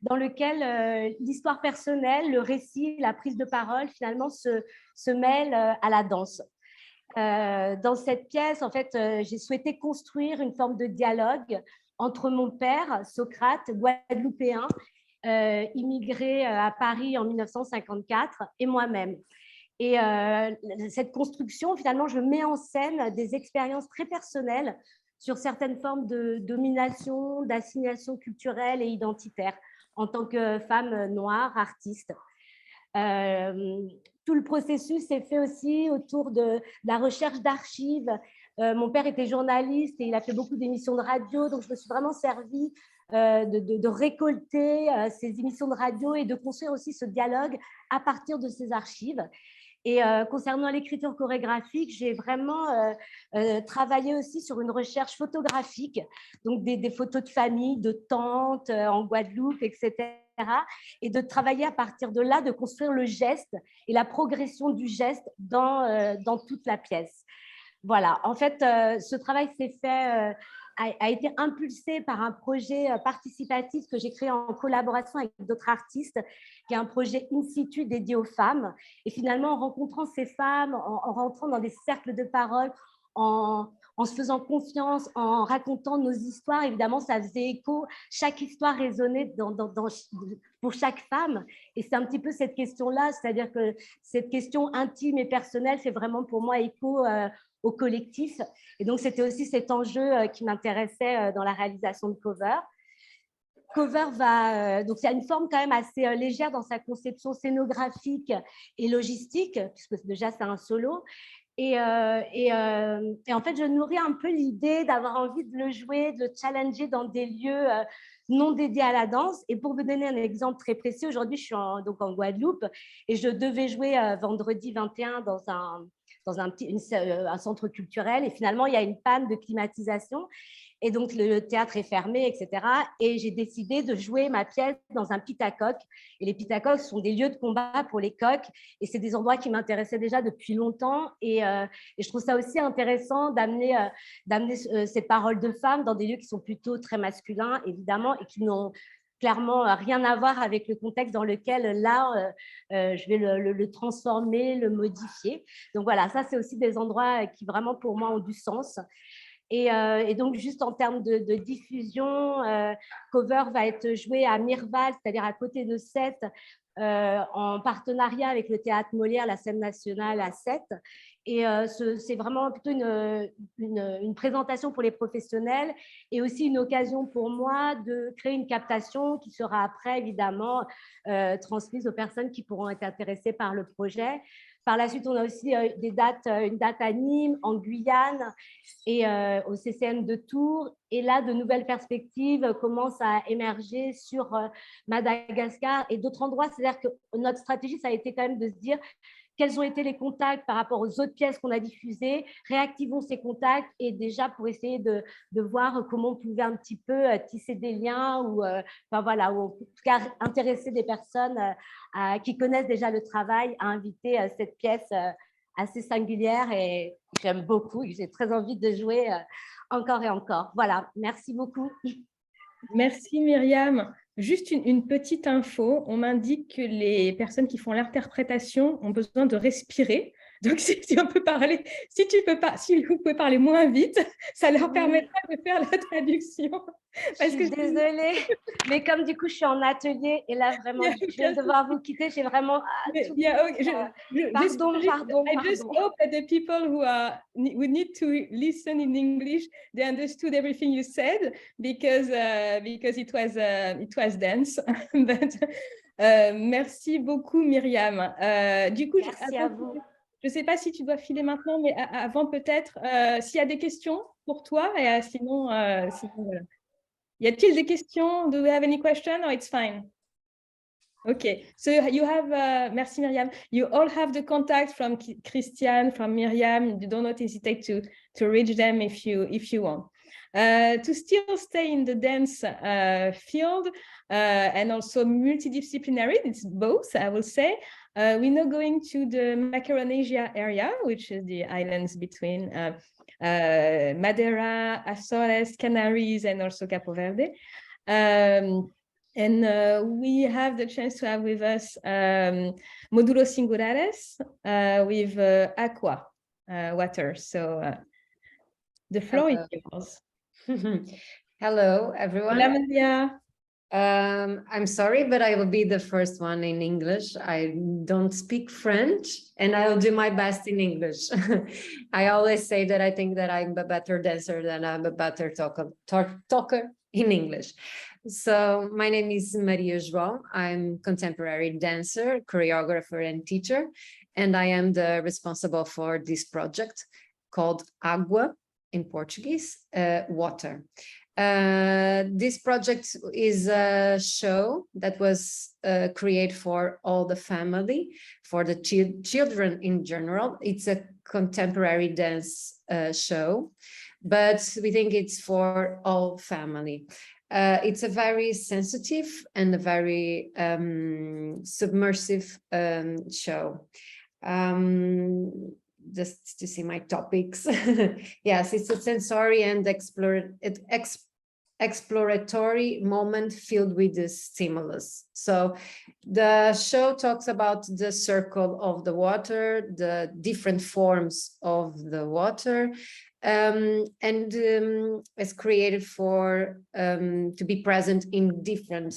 dans lequel l'histoire personnelle, le récit, la prise de parole, finalement, se mêlent à la danse. Dans cette pièce, en fait, j'ai souhaité construire une forme de dialogue entre mon père, Socrate, guadeloupéen, immigré à Paris en 1954, et moi-même. Et cette construction, finalement, je mets en scène des expériences très personnelles sur certaines formes de domination, d'assignation culturelle et identitaire en tant que femme noire, artiste. Tout le processus s'est fait aussi autour de la recherche d'archives. Mon père était journaliste et il a fait beaucoup d'émissions de radio, donc je me suis vraiment servie de récolter ces émissions de radio et de construire aussi ce dialogue à partir de ces archives. Et concernant l'écriture chorégraphique, j'ai vraiment travaillé aussi sur une recherche photographique, donc des photos de famille, de tantes en Guadeloupe, etc. Et de travailler à partir de là, de construire le geste et la progression du geste dans toute la pièce. Voilà, en fait, ce travail s'est fait, a été impulsé par un projet participatif que j'ai créé en collaboration avec d'autres artistes, qui est un projet in situ dédié aux femmes. Et finalement, en rencontrant ces femmes, en rentrant dans des cercles de parole, en se faisant confiance, en racontant nos histoires, évidemment, ça faisait écho. Chaque histoire résonnait pour chaque femme. Et c'est un petit peu cette question-là, c'est-à-dire que cette question intime et personnelle fait vraiment pour moi écho au collectif. Et donc, c'était aussi cet enjeu qui m'intéressait dans la réalisation de Cover. Cover donc il y a une forme quand même assez légère dans sa conception scénographique et logistique, puisque déjà c'est un solo. Et en fait, je nourris un peu l'idée d'avoir envie de le jouer, de le challenger dans des lieux non dédiés à la danse. Et pour vous donner un exemple très précis, aujourd'hui, je suis donc en Guadeloupe et je devais jouer vendredi 21 dans un centre culturel. Et finalement, il y a une panne de climatisation. Et donc, le théâtre est fermé, etc. Et j'ai décidé de jouer ma pièce dans un pitacoque. Et les pitacoques sont des lieux de combat pour les coqs. Et c'est des endroits qui m'intéressaient déjà depuis longtemps. Et je trouve ça aussi intéressant d'amener cette parole de femme dans des lieux qui sont plutôt très masculins, évidemment, et qui n'ont clairement rien à voir avec le contexte dans lequel, là, je vais le transformer, le modifier. Donc voilà, ça, c'est aussi des endroits qui vraiment, pour moi, ont du sens. Et donc, juste en termes de diffusion, Cover va être joué à Mirval, c'est-à-dire à côté de Sète, en partenariat avec le Théâtre Molière, la scène nationale à Sète. Et c'est vraiment plutôt une présentation pour les professionnels et aussi une occasion pour moi de créer une captation qui sera après, évidemment, transmise aux personnes qui pourront être intéressées par le projet. Par la suite, on a aussi une date à Nîmes, en Guyane et au CCM de Tours. Et là, de nouvelles perspectives commencent à émerger sur Madagascar et d'autres endroits. C'est-à-dire que notre stratégie, ça a été quand même de se dire quels ont été les contacts par rapport aux autres pièces qu'on a diffusées, réactivons ces contacts et déjà pour essayer de voir comment on pouvait un petit peu tisser des liens ou, enfin voilà, ou en tout cas intéresser des personnes qui connaissent déjà le travail à inviter cette pièce assez singulière et j'aime beaucoup. J'ai très envie de jouer encore et encore. Voilà, merci beaucoup. Merci Myriam. Juste une petite info, on m'indique que les personnes qui font l'interprétation ont besoin de respirer. Donc si on peut parler, si vous pouvez parler moins vite, ça leur permettra de faire la traduction. Je suis désolée, mais comme du coup je suis en atelier et là vraiment je vais devoir vous quitter, j'ai vraiment pardon. I just hope that the people who need to listen in English, they understood everything you said because it was dense. But, merci beaucoup Myriam. Du coup, merci à vous. Je ne sais pas si tu dois filer maintenant, mais avant peut-être, s'il y a des questions pour toi, et sinon voilà. Y a-t-il des questions? Do we have any question or it's fine? Okay, so you have, merci Myriam, you all have the contact from Christian, from Myriam. You don't hesitate to reach them if you want. To still stay in the dance field and also multidisciplinary, it's both, I will say. We're now going to the Macaronesia area, which is the islands between Madeira, Azores, Canaries, and also Capo Verde. And we have the chance to have with us Modulo Singulares with Aqua water. So the floor is yours. Hello, everyone. Hola, Maria. I'm sorry, but I will be the first one in English. I don't speak French, and I will do my best in English. I always say that I think that I'm a better dancer than I'm a better talker in English. So my name is Maria João. I'm contemporary dancer, choreographer, and teacher, and I am the responsible for this project called Água in Portuguese, water. This project is a show that was created for all the family, for the children in general. It's a contemporary dance show, but we think it's for all family. It's a very sensitive and a very submersive show. Just to see my topics. Yes, it's a sensory and exploratory moment filled with the stimulus. So the show talks about the circle of the water, the different forms of the water, and it's created for to be present in different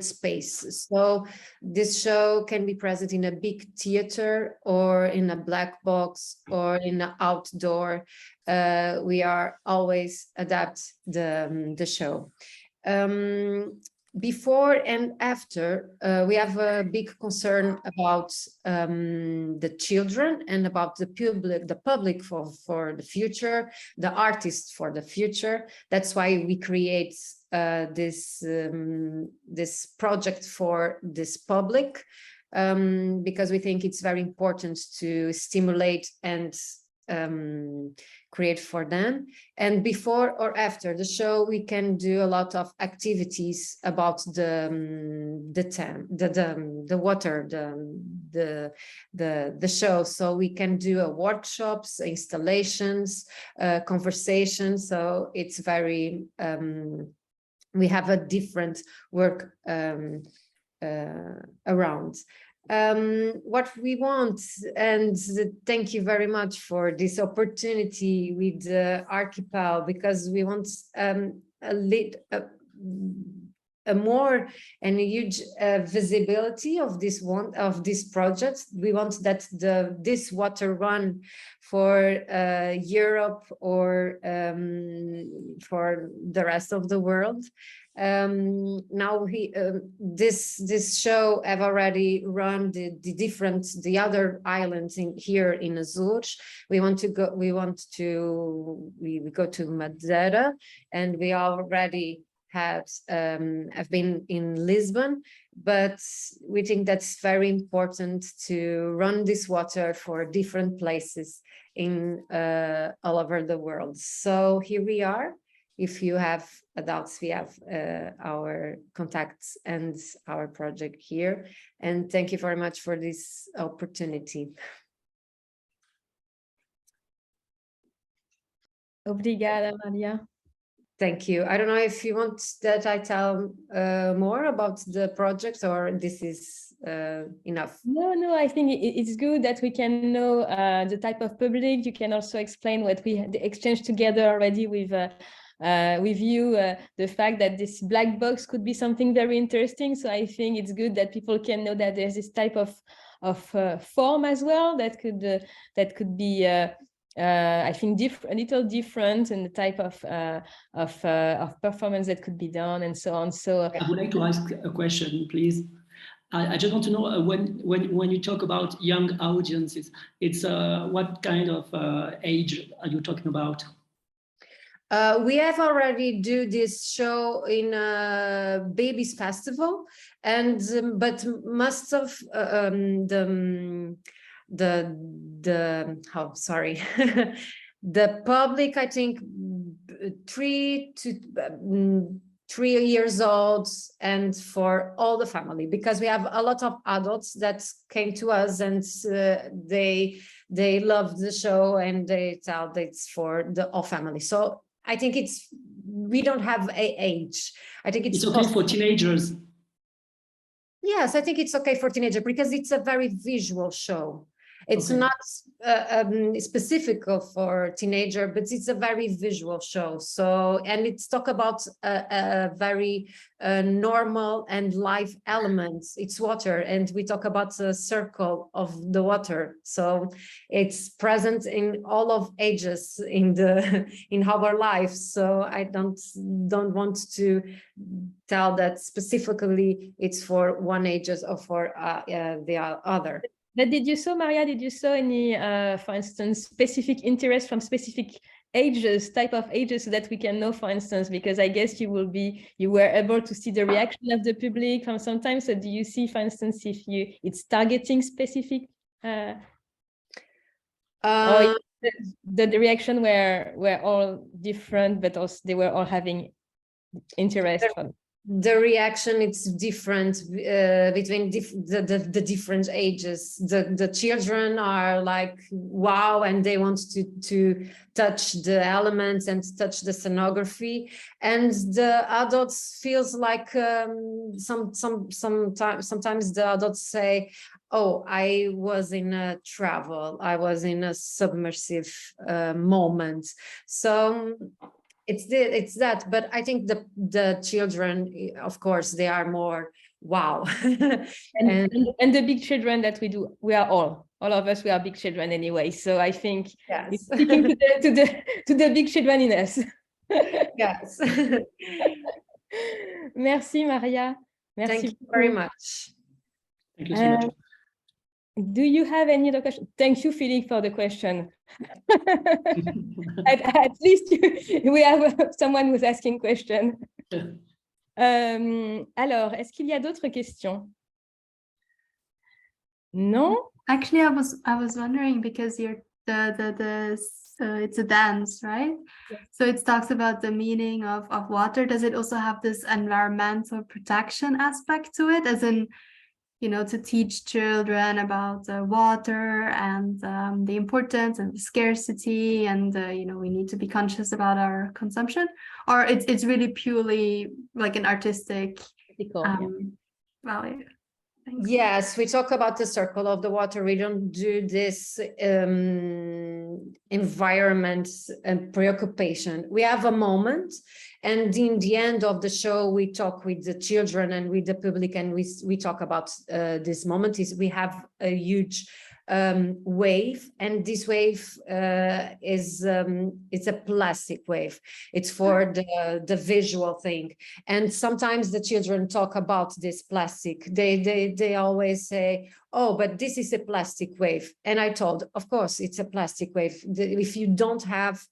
spaces. So this show can be present in a big theater or in a black box or in an outdoor. We are always adapt the show. Before and after, we have a big concern about the children and about the public for the future, the artists for the future. That's why we create this project for this public, because we think it's very important to stimulate and create for them. And before or after the show, we can do a lot of activities about the water, the show. So we can do workshops, installations, conversations. So it's very we have a different work around. What we want, and thank you very much for this opportunity with the Archipel, because we want a more and a huge visibility of this project. We want that this water run for Europe or for the rest of the world. Now this show have already run the other islands here in Azores. We go to Madeira, and we already have been in Lisbon, but we think that's very important to run this water for different places in all over the world. So here we are. if you have adults, we have our contacts and our project here. And thank you very much for this opportunity. Obrigada, Maria. Thank you. I don't know if you want that I tell more about the project, or this is enough. No, I think it's good that we can know the type of public. You can also explain what we exchanged together already with you, the fact that this black box could be something very interesting. So I think it's good that people can know that there's this type of form as well that could be I think a little different in the type of performance that could be done and so on. So I would like to ask a question, please. I just want to know when you talk about young audiences, it's what kind of age are you talking about? We have already do this show in a babies festival, and but most of the public, I think 3 to 3 years old, and for all the family, because we have a lot of adults that came to us and they love the show and they tell that it's for the whole family. So I think we don't have an age. I think it's okay for teenagers. Yes, I think it's okay for teenagers because it's a very visual show. It's not specific for teenager, but it's a very visual show. So, and it's talk about a very normal and live elements. It's water, and we talk about the circle of the water. So it's present in all of ages in our lives. So I don't want to tell that specifically it's for one ages or for the other. But did you saw, Maria, did you saw any, for instance, specific interest from specific ages, type of ages, so that we can know, for instance, because I guess you were able to see the reaction of the public from sometimes. So do you see, for instance, if it's targeting specific, or the reaction were all different, but also they were all having interest from? The reaction, it's different between the different ages. The children are like, wow, and they want to touch the elements and touch the scenography. And the adults feels like sometimes the adults say, oh, I was in a travel, I was in a submersive moment. So it's that, but I think the children, of course, they are more wow. and the big children that we are all of us, we are big children anyway. So I think it's speaking to the big children in us. Yes. Merci, Maria. Merci. Thank you very much. Thank you so much. Do you have any other question? Thank you, Philippe, for the question. at least we have someone who's asking question. Alors, est-ce qu'il y a d'autres questions? Non? Actually, I was wondering, because it's a dance, right? Yes. So it talks about the meaning of water. Does it also have this environmental protection aspect to it, as in, you know, to teach children about water and the importance and the scarcity, and you know, we need to be conscious about our consumption, or it's really purely like an artistic value? Thanks. Yes, we talk about the circle of the water. We don't do this environment and preoccupation. We have a moment, and in the end of the show, we talk with the children and with the public, and we talk about this moment. We have a huge wave, and this wave is it's a plastic wave. It's for the visual thing, and sometimes the children talk about this plastic. They always say, oh, but this is a plastic wave. And I told, of course it's a plastic wave. If you don't have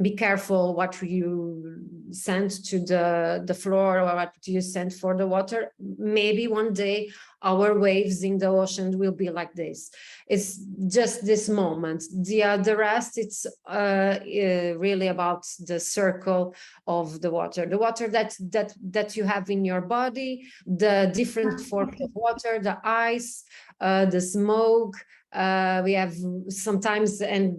be careful what you send to the floor or what you send for the water. Maybe one day our waves in the ocean will be like this. It's just this moment. The rest, it's really about the circle of the water that you have in your body, the different forms of water, the ice, the smoke. We have sometimes, and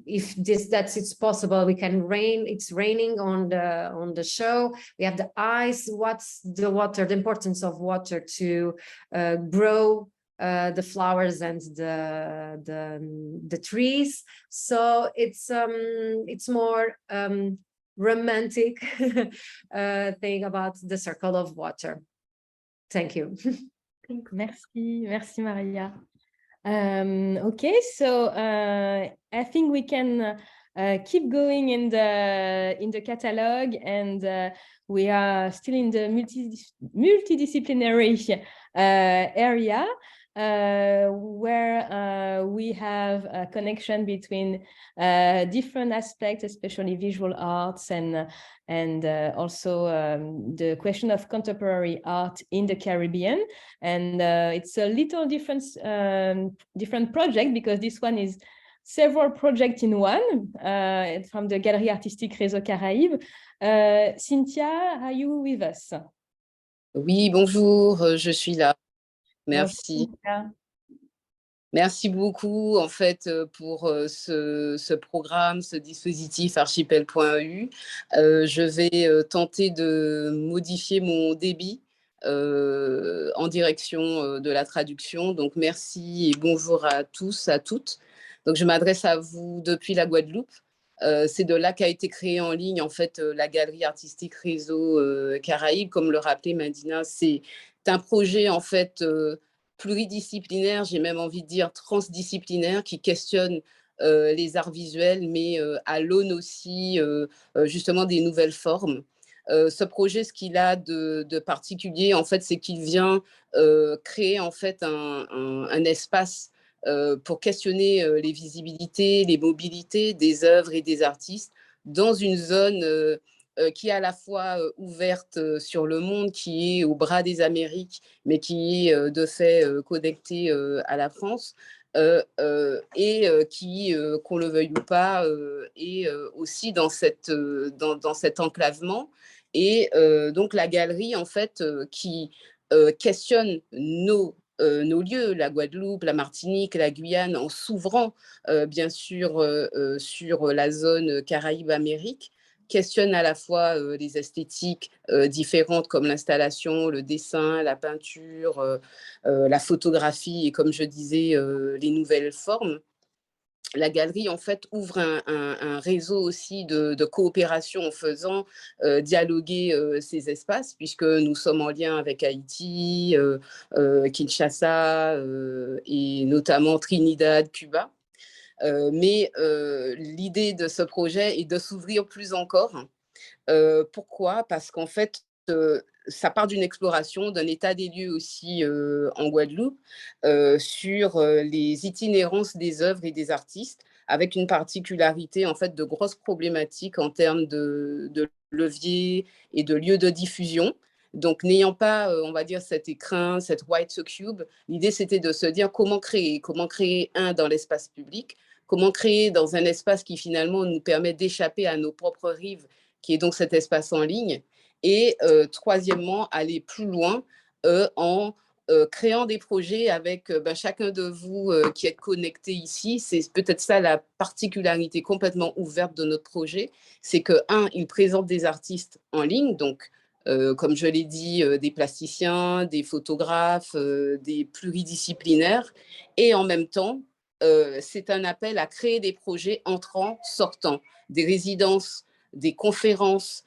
if it's possible, we can rain. It's raining on the show. We have the ice. What's the water? The importance of water to grow the flowers and the trees. So it's more romantic thing about the circle of water. Thank you. Merci Maria. Okay, so I think we can keep going in the catalog, and we are still in the multidisciplinary area where we have a connection between different aspects, especially visual arts and also the question of contemporary art in the Caribbean. And it's a little different project, because this one is several projects in one from the Galerie Artistique Réseau Caraïbes. Cynthia, are you with us? Oui, bonjour, je suis là. Merci. Bonjour. Merci beaucoup en fait pour ce programme, ce dispositif archipel.eu. Je vais tenter de modifier mon débit en direction de la traduction. Donc merci et bonjour à tous, à toutes. Donc je m'adresse à vous depuis la Guadeloupe. C'est de là qu'a été créée en ligne en fait la Galerie Artistique Réseau Caraïbes. Comme le rappelait Madina, c'est un projet en fait pluridisciplinaire, j'ai même envie de dire transdisciplinaire, qui questionne les arts visuels, mais à l'aune aussi justement des nouvelles formes. Ce projet, ce qu'il a de particulier, en fait, c'est qu'il vient créer en fait un espace pour questionner les visibilités, les mobilités des œuvres et des artistes dans une zone qui est à la fois ouverte sur le monde, qui est au bras des Amériques, mais qui est de fait connectée à la France, et qui, qu'on le veuille ou pas, est aussi dans cet enclavement. Et donc la galerie, en fait, qui questionne nos lieux, la Guadeloupe, la Martinique, la Guyane, en s'ouvrant bien sûr sur la zone Caraïbes-Amérique, questionne à la fois les esthétiques différentes comme l'installation, le dessin, la peinture, la photographie et comme je disais, les nouvelles formes. La galerie, en fait, ouvre un réseau aussi de coopération en faisant dialoguer ces espaces, puisque nous sommes en lien avec Haïti, Kinshasa et notamment Trinidad, Cuba. Mais l'idée de ce projet est de s'ouvrir plus encore. Pourquoi? Parce qu'en fait, ça part d'une exploration, d'un état des lieux aussi en Guadeloupe sur les itinérances des œuvres et des artistes, avec une particularité en fait de grosses problématiques en termes de leviers et de lieux de diffusion. Donc, n'ayant pas, on va dire, cet écrin, cette white cube, l'idée c'était de se dire comment créer dans l'espace public, comment créer dans un espace qui finalement nous permet d'échapper à nos propres rives, qui est donc cet espace en ligne, et troisièmement, aller plus loin en créant des projets avec chacun de vous qui êtes connectés ici. C'est peut-être ça la particularité complètement ouverte de notre projet, c'est que, il présente des artistes en ligne, donc comme je l'ai dit, des plasticiens, des photographes, des pluridisciplinaires, et en même temps, c'est un appel à créer des projets entrants, sortants, des résidences, des conférences,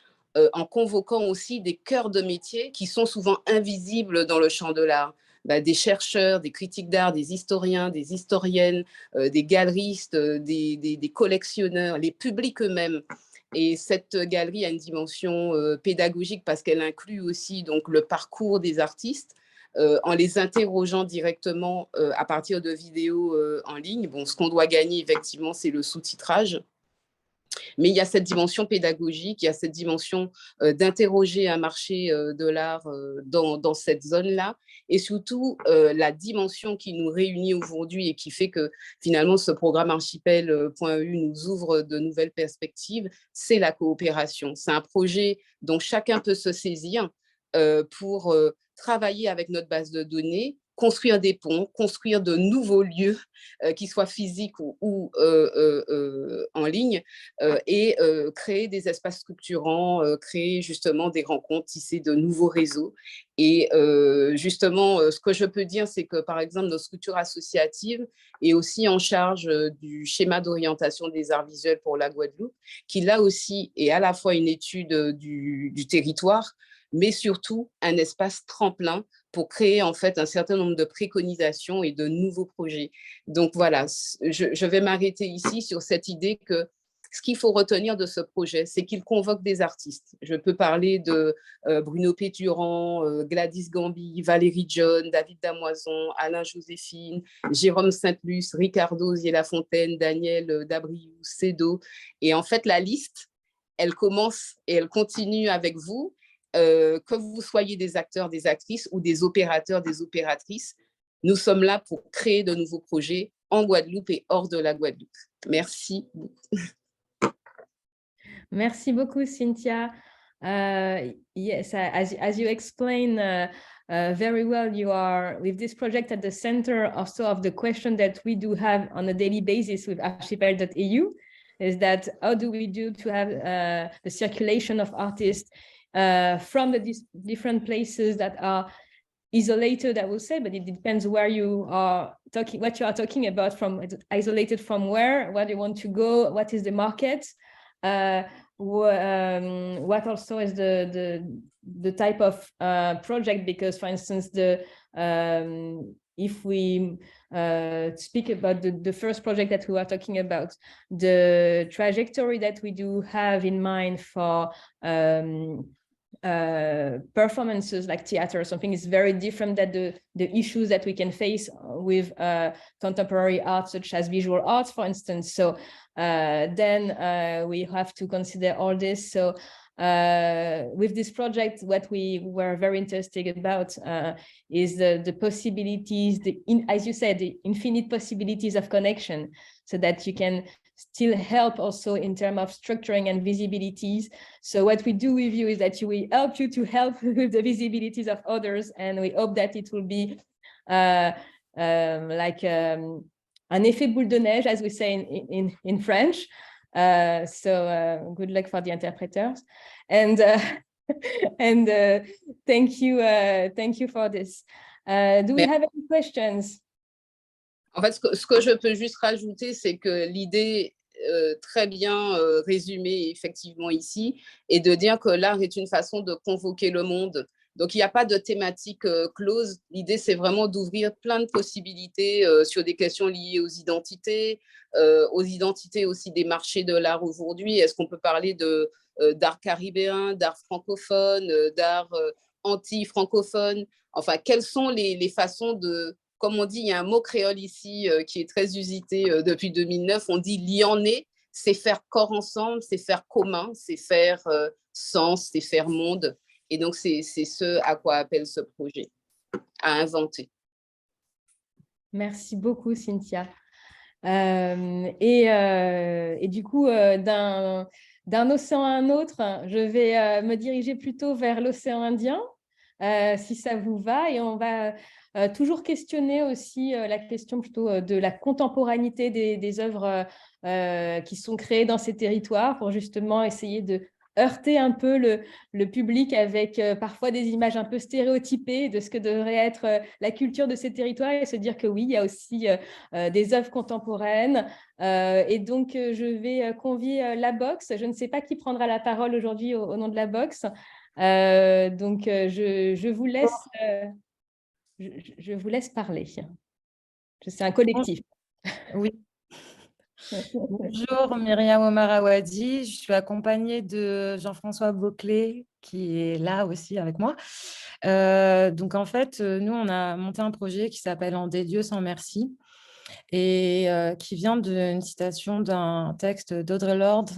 en convoquant aussi des cœurs de métier qui sont souvent invisibles dans le champ de l'art. Des chercheurs, des critiques d'art, des historiens, des historiennes, des galeristes, des collectionneurs, les publics eux-mêmes. Et cette galerie a une dimension pédagogique parce qu'elle inclut aussi donc, le parcours des artistes, en les interrogeant directement à partir de vidéos en ligne. Bon, ce qu'on doit gagner, effectivement, c'est le sous-titrage. Mais il y a cette dimension pédagogique, il y a cette dimension d'interroger un marché de l'art dans cette zone-là, et surtout la dimension qui nous réunit aujourd'hui et qui fait que finalement ce programme archipel.eu nous ouvre de nouvelles perspectives, c'est la coopération. C'est un projet dont chacun peut se saisir pour travailler avec notre base de données, construire des ponts, construire de nouveaux lieux, qu'ils soient physiques ou en ligne, et créer des espaces structurants, créer justement des rencontres, tisser de nouveaux réseaux. Et justement, ce que je peux dire, c'est que par exemple, nos structures associatives est aussi en charge du schéma d'orientation des arts visuels pour la Guadeloupe, qui là aussi est à la fois une étude du territoire, mais surtout un espace tremplin pour créer en fait un certain nombre de préconisations et de nouveaux projets. Donc voilà, je vais m'arrêter ici sur cette idée que ce qu'il faut retenir de ce projet, c'est qu'il convoque des artistes. Je peux parler de Bruno Péturan, Gladys Gambi, Valérie John, David Damoison, Alain Joséphine, Jérôme Saint-Luce, Ricardo Zier-Lafontaine, Daniel Dabriou, Cédo. Et en fait, la liste, elle commence et elle continue avec vous. Que vous soyez des acteurs, des actrices ou des opérateurs, des opératrices, nous sommes là pour créer de nouveaux projets en Guadeloupe et hors de la Guadeloupe. Merci beaucoup. Merci beaucoup, Cynthia. Yes, as you explained very well, you are with this project at the center also of the question that we do have on a daily basis with archipel.eu, is that how do we do to have the circulation of artists from the different places that are isolated, I would say, but it depends where you are talking, what you are talking about, from isolated from where do you want to go, what is the market, what also is the type of project, because for instance, if we speak about the first project that we were talking about, the trajectory that we do have in mind for performances like theater or something is very different than the issues that we can face with contemporary art, such as visual arts, for instance. So then we have to consider all this. So with this project, what we were very interested about is the possibilities, as you said, the infinite possibilities of connection, so that you can still help also in terms of structuring and visibilities. So what we do with you is that we help you to help with the visibilities of others, and we hope that it will be like an effet boule de neige, as we say in French. So good luck for the interpreters, and thank you for this. Do we have any questions? En fait, ce que je peux juste rajouter, c'est que l'idée très bien résumée effectivement ici est de dire que l'art est une façon de convoquer le monde. Donc, il n'y a pas de thématique close. L'idée, c'est vraiment d'ouvrir plein de possibilités sur des questions liées aux identités aussi des marchés de l'art aujourd'hui. Est-ce qu'on peut parler d'art caribéen, d'art francophone, d'art anti-francophone? Enfin, quelles sont les façons de... Comme on dit, il y a un mot créole ici qui est très usité depuis 2009. On dit « lianer », c'est faire corps ensemble, c'est faire commun, c'est faire sens, c'est faire monde. Et donc, c'est ce à quoi appelle ce projet, à inventer. Merci beaucoup, Cynthia. Et du coup, d'un océan à un autre, je vais me diriger plutôt vers l'océan Indien, si ça vous va. Et on va toujours questionner aussi la question plutôt de la contemporanéité des œuvres qui sont créées dans ces territoires, pour justement essayer de heurter un peu le public avec parfois des images un peu stéréotypées de ce que devrait être la culture de ces territoires, et se dire que oui, il y a aussi des œuvres contemporaines. Et donc, je vais convier la Box. Je ne sais pas qui prendra la parole aujourd'hui au nom de la Box. Donc, je vous laisse... Je vous laisse parler. C'est un collectif. Oui. Bonjour, Myriam Omar-Awadi. Je suis accompagnée de Jean-François Bauclé, qui est là aussi avec moi. Donc, en fait, nous, on a monté un projet qui s'appelle « En des dieux sans merci ». et qui vient d'une citation d'un texte d'Audre Lorde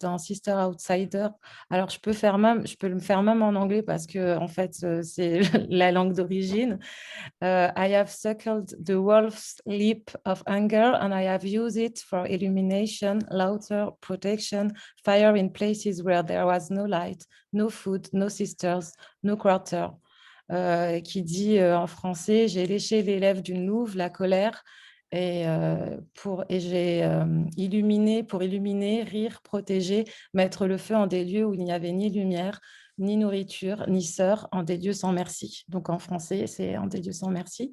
dans Sister Outsider. Alors, je peux le faire même en anglais parce que, en fait, c'est la langue d'origine. I have suckled the wolf's lip of anger and I have used it for illumination, laughter, protection, fire in places where there was no light, no food, no sisters, no quarter. Qui dit en français, j'ai léché les lèvres d'une louve, la colère, et j'ai illuminé, pour illuminer, rire, protéger, mettre le feu en des lieux où il n'y avait ni lumière, ni nourriture, ni sœur, en des lieux sans merci. Donc en français, c'est en des lieux sans merci.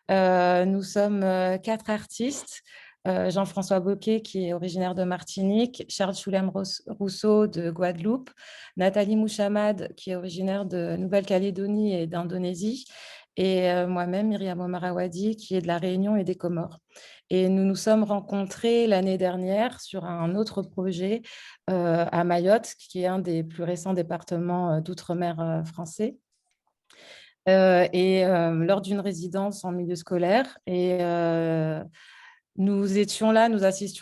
Nous sommes 4 artistes. Jean-François Boquet, qui est originaire de Martinique, Charles Choulem-Rousseau de Guadeloupe, Nathalie Mouchamad, qui est originaire de Nouvelle-Calédonie et d'Indonésie, et moi-même, Myriam Omar Awadi, qui est de la Réunion et des Comores. Et nous nous sommes rencontrés l'année dernière sur un autre projet à Mayotte, qui est un des plus récents départements d'outre-mer français. Lors d'une résidence en milieu scolaire. Et nous assistions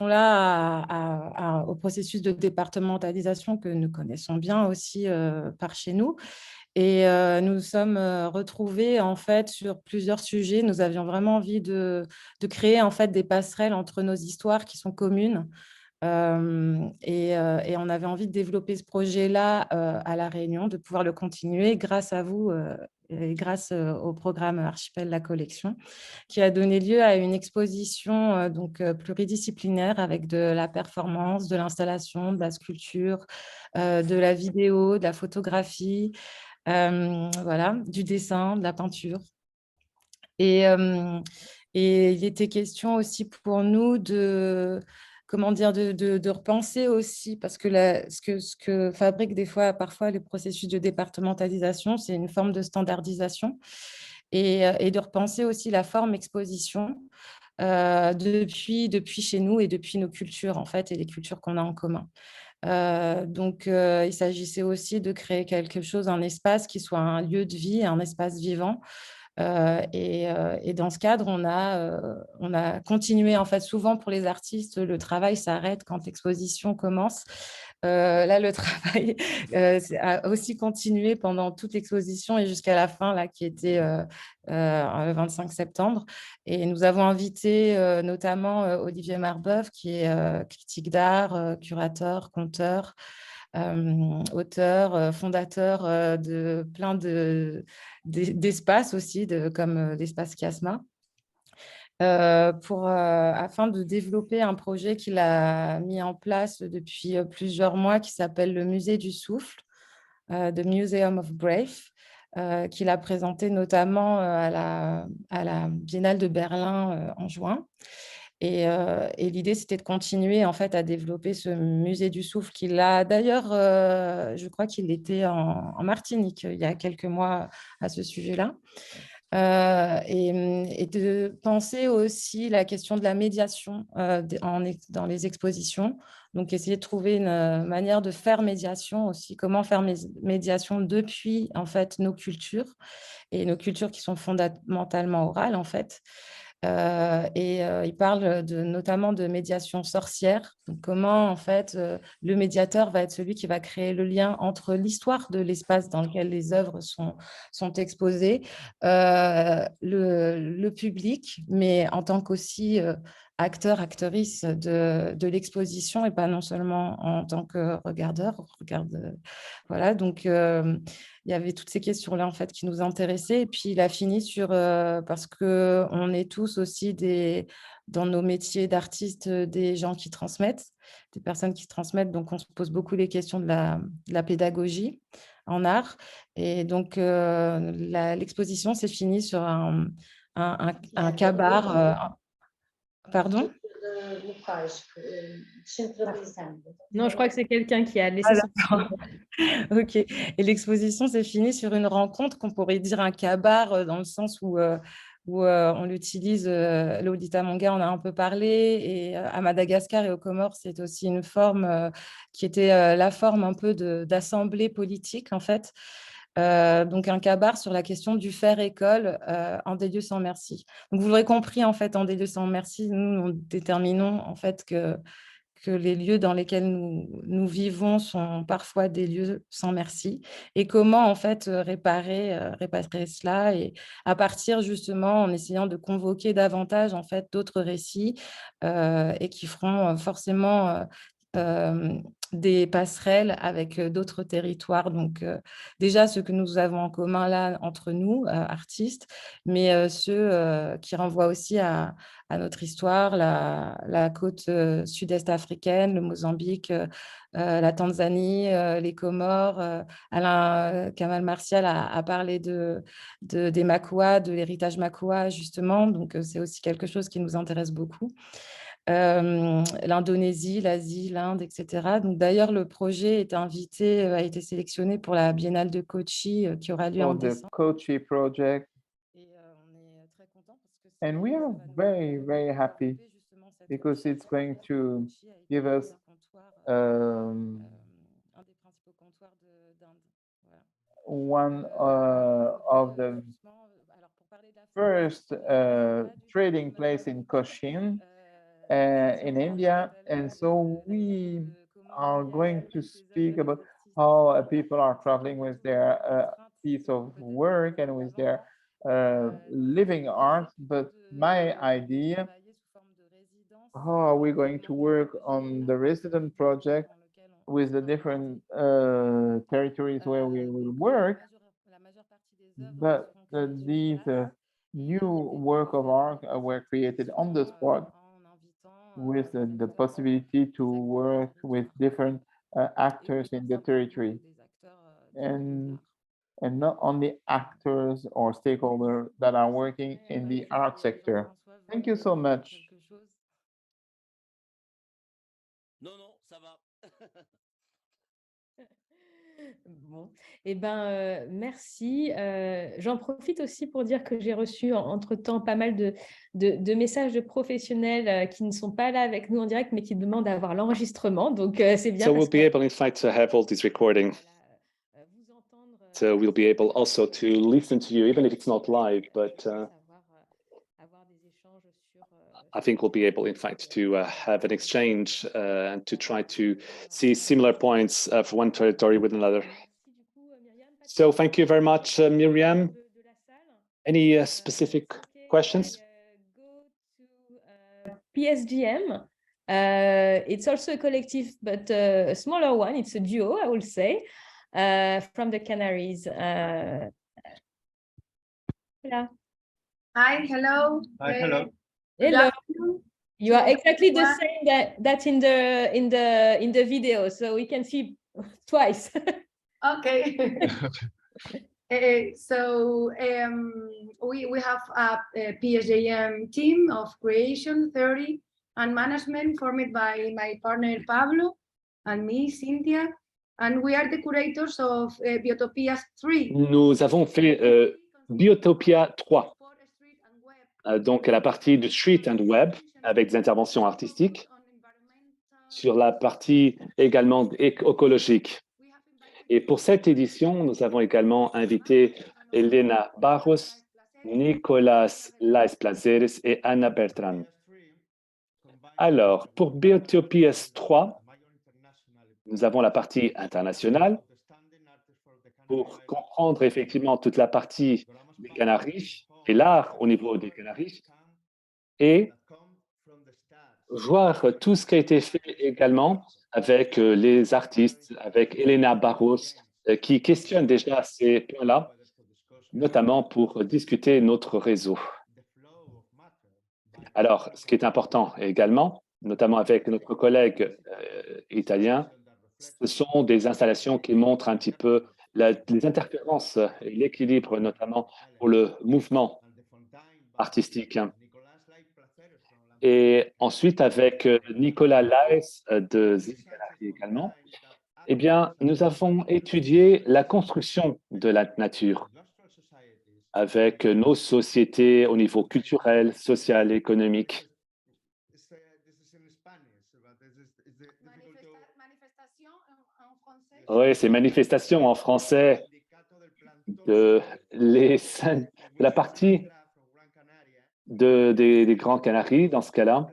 là au processus de départementalisation que nous connaissons bien aussi par chez nous. Et nous sommes retrouvés en fait sur plusieurs sujets. Nous avions vraiment envie de créer en fait des passerelles entre nos histoires qui sont communes. Et on avait envie de développer ce projet-là à La Réunion, de pouvoir le continuer grâce à vous et grâce au programme Archipel La Collection, qui a donné lieu à une exposition pluridisciplinaire avec de la performance, de l'installation, de la sculpture, de la vidéo, de la photographie, voilà, du dessin, de la peinture. Et il était question aussi pour nous de repenser aussi, parce que ce que fabriquent parfois les processus de départementalisation, c'est une forme de standardisation, et de repenser aussi la forme exposition depuis chez nous et depuis nos cultures, en fait, et les cultures qu'on a en commun. Il s'agissait aussi de créer quelque chose, un espace qui soit un lieu de vie, un espace vivant. Et dans ce cadre, on a continué, en fait, souvent pour les artistes, le travail s'arrête quand l'exposition commence. Là, le travail a aussi continué pendant toute l'exposition et jusqu'à la fin, là, qui était le 25 septembre. Et nous avons invité notamment Olivier Marbeuf, qui est critique d'art, curateur, conteur, auteur, fondateur de plein d'espaces aussi, comme l'espace Chiasma, afin de développer un projet qu'il a mis en place depuis plusieurs mois qui s'appelle le Musée du Souffle, The Museum of Breath, qu'il a présenté notamment à la Biennale de Berlin en juin. Et l'idée, c'était de continuer en fait à développer ce musée du souffle qu'il a d'ailleurs, je crois qu'il était en Martinique il y a quelques mois à ce sujet-là. Et de penser aussi la question de la médiation dans les expositions. Donc, essayer de trouver une manière de faire médiation aussi, comment faire médiation depuis en fait nos cultures, et nos cultures qui sont fondamentalement orales en fait. Il parle notamment de médiation sorcière. Donc, comment en fait le médiateur va être celui qui va créer le lien entre l'histoire de l'espace dans lequel les œuvres sont exposées, le public, mais en tant qu'aussi acteur, actrice de l'exposition, et pas non seulement en tant que regardeur. Voilà, donc il y avait toutes ces questions-là en fait qui nous intéressaient. Et puis il a fini sur, parce qu'on est tous aussi dans nos métiers d'artistes, des gens qui transmettent, des personnes qui transmettent, donc on se pose beaucoup les questions de la pédagogie en art. Et donc l'exposition s'est finie sur un kabar. Pardon ? Non, je crois que c'est quelqu'un qui a laissé son... Ok. Et l'exposition s'est finie sur une rencontre qu'on pourrait dire un kabar, dans le sens où on l'utilise. Lolita Manga, on a un peu parlé. Et à Madagascar et aux Comores, c'est aussi une forme qui était la forme un peu d'assemblée politique, en fait. donc un kabar sur la question du faire école en des lieux sans merci. Donc vous l'aurez compris, en fait, en des lieux sans merci, nous déterminons en fait que les lieux dans lesquels nous vivons sont parfois des lieux sans merci, et comment en fait réparer cela, et à partir justement en essayant de convoquer davantage en fait d'autres récits et qui feront forcément des passerelles avec d'autres territoires. Donc déjà ce que nous avons en commun là entre nous, artistes, mais ceux qui renvoient aussi à notre histoire, la côte sud-est africaine, le Mozambique, la Tanzanie, les Comores. Alain Kamal Martial a parlé des Makua, de l'héritage Makua, justement. Donc, c'est aussi quelque chose qui nous intéresse beaucoup. L'Indonésie, l'Asie, l'Inde, etc. Donc, d'ailleurs, le projet a été sélectionné pour la Biennale de Kochi qui aura lieu en décembre. Kochi project. And we are very, very happy because it's going to give us one of the first trading place in Cochin in India. And so we are going to speak about how people are traveling with their piece of work and with their living art. But my idea, how are we going to work on the resident project with the different territories where we will work, but these new work of art were created on the spot with the possibility to work with different actors in the territory, and not only actors or stakeholders that are working in the art sector. Thank you so much. Bon, eh ben, merci. J'en profite aussi pour dire que j'ai reçu entre-temps pas mal de messages de professionnels qui ne sont pas là avec nous en direct, mais qui demandent à avoir l'enregistrement. Donc, c'est bien. So we'll be able, in fact, to have all this recording. So we'll be able also to listen to you, even if it's not live, but I think we'll be able, in fact, to have an exchange and to try to see similar points of one territory with another. So thank you very much, Miriam. Any specific questions? PSGM. It's also a collective, but a smaller one. It's a duo, I will say, from the Canaries. Hello. Hi, hello. Hi, hello. Hello. You are exactly the same that in the video, so we can see twice. Okay. So we have a PSJM team of creation, 30, and management formed by my partner Pablo and me, Cynthia, and we are the curators of Biotopia 3. Nous avons fait Biotopia 3, donc la partie de Street and Web avec des interventions artistiques, sur la partie également écologique. Et pour cette édition, nous avons également invité Elena Barros, Nicolas Lais-Plazeres et Anna Bertrand. Alors, pour Biotopias 3, nous avons la partie internationale pour comprendre effectivement toute la partie des Canaries et l'art au niveau des Canaries et voir tout ce qui a été fait également avec les artistes, avec Elena Barros, qui questionne déjà ces points-là, notamment pour discuter notre réseau. Alors, ce qui est important également, notamment avec notre collègue italien, ce sont des installations qui montrent un petit peu les interférences et l'équilibre, notamment pour le mouvement artistique. Et ensuite, avec Nicolas Lais de Zicalari également, eh bien, nous avons étudié la construction de la nature avec nos sociétés au niveau culturel, social, économique. Oui, c'est manifestation en français de la partie des Grands Canaries dans ce cas-là,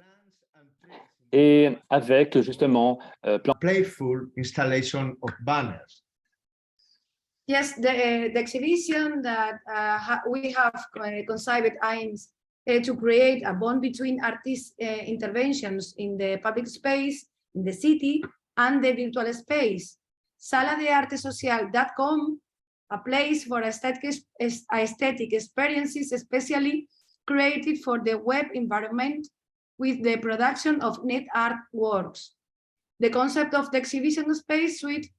et avec justement playful installation of banners. Yes, the exhibition that we have conceived aims to create a bond between artist interventions in the public space, in the city, and the virtual space. Saladeartesocial.com, a place for aesthetic experiences, especially created for the web environment with the production of net art works. The concept of the exhibition space suite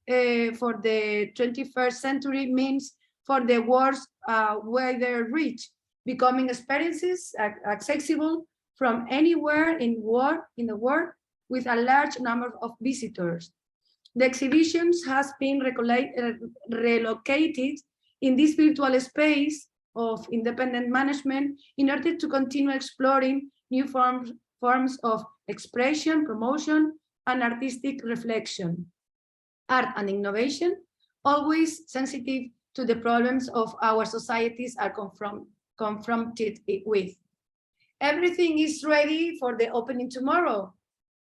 for the 21st century means for the world's wider reach, becoming experiences accessible from anywhere in the world with a large number of visitors. The exhibitions has been relocated in this virtual space of independent management in order to continue exploring new forms of expression, promotion, and artistic reflection. Art and innovation, always sensitive to the problems of our societies are confronted with. Everything is ready for the opening tomorrow.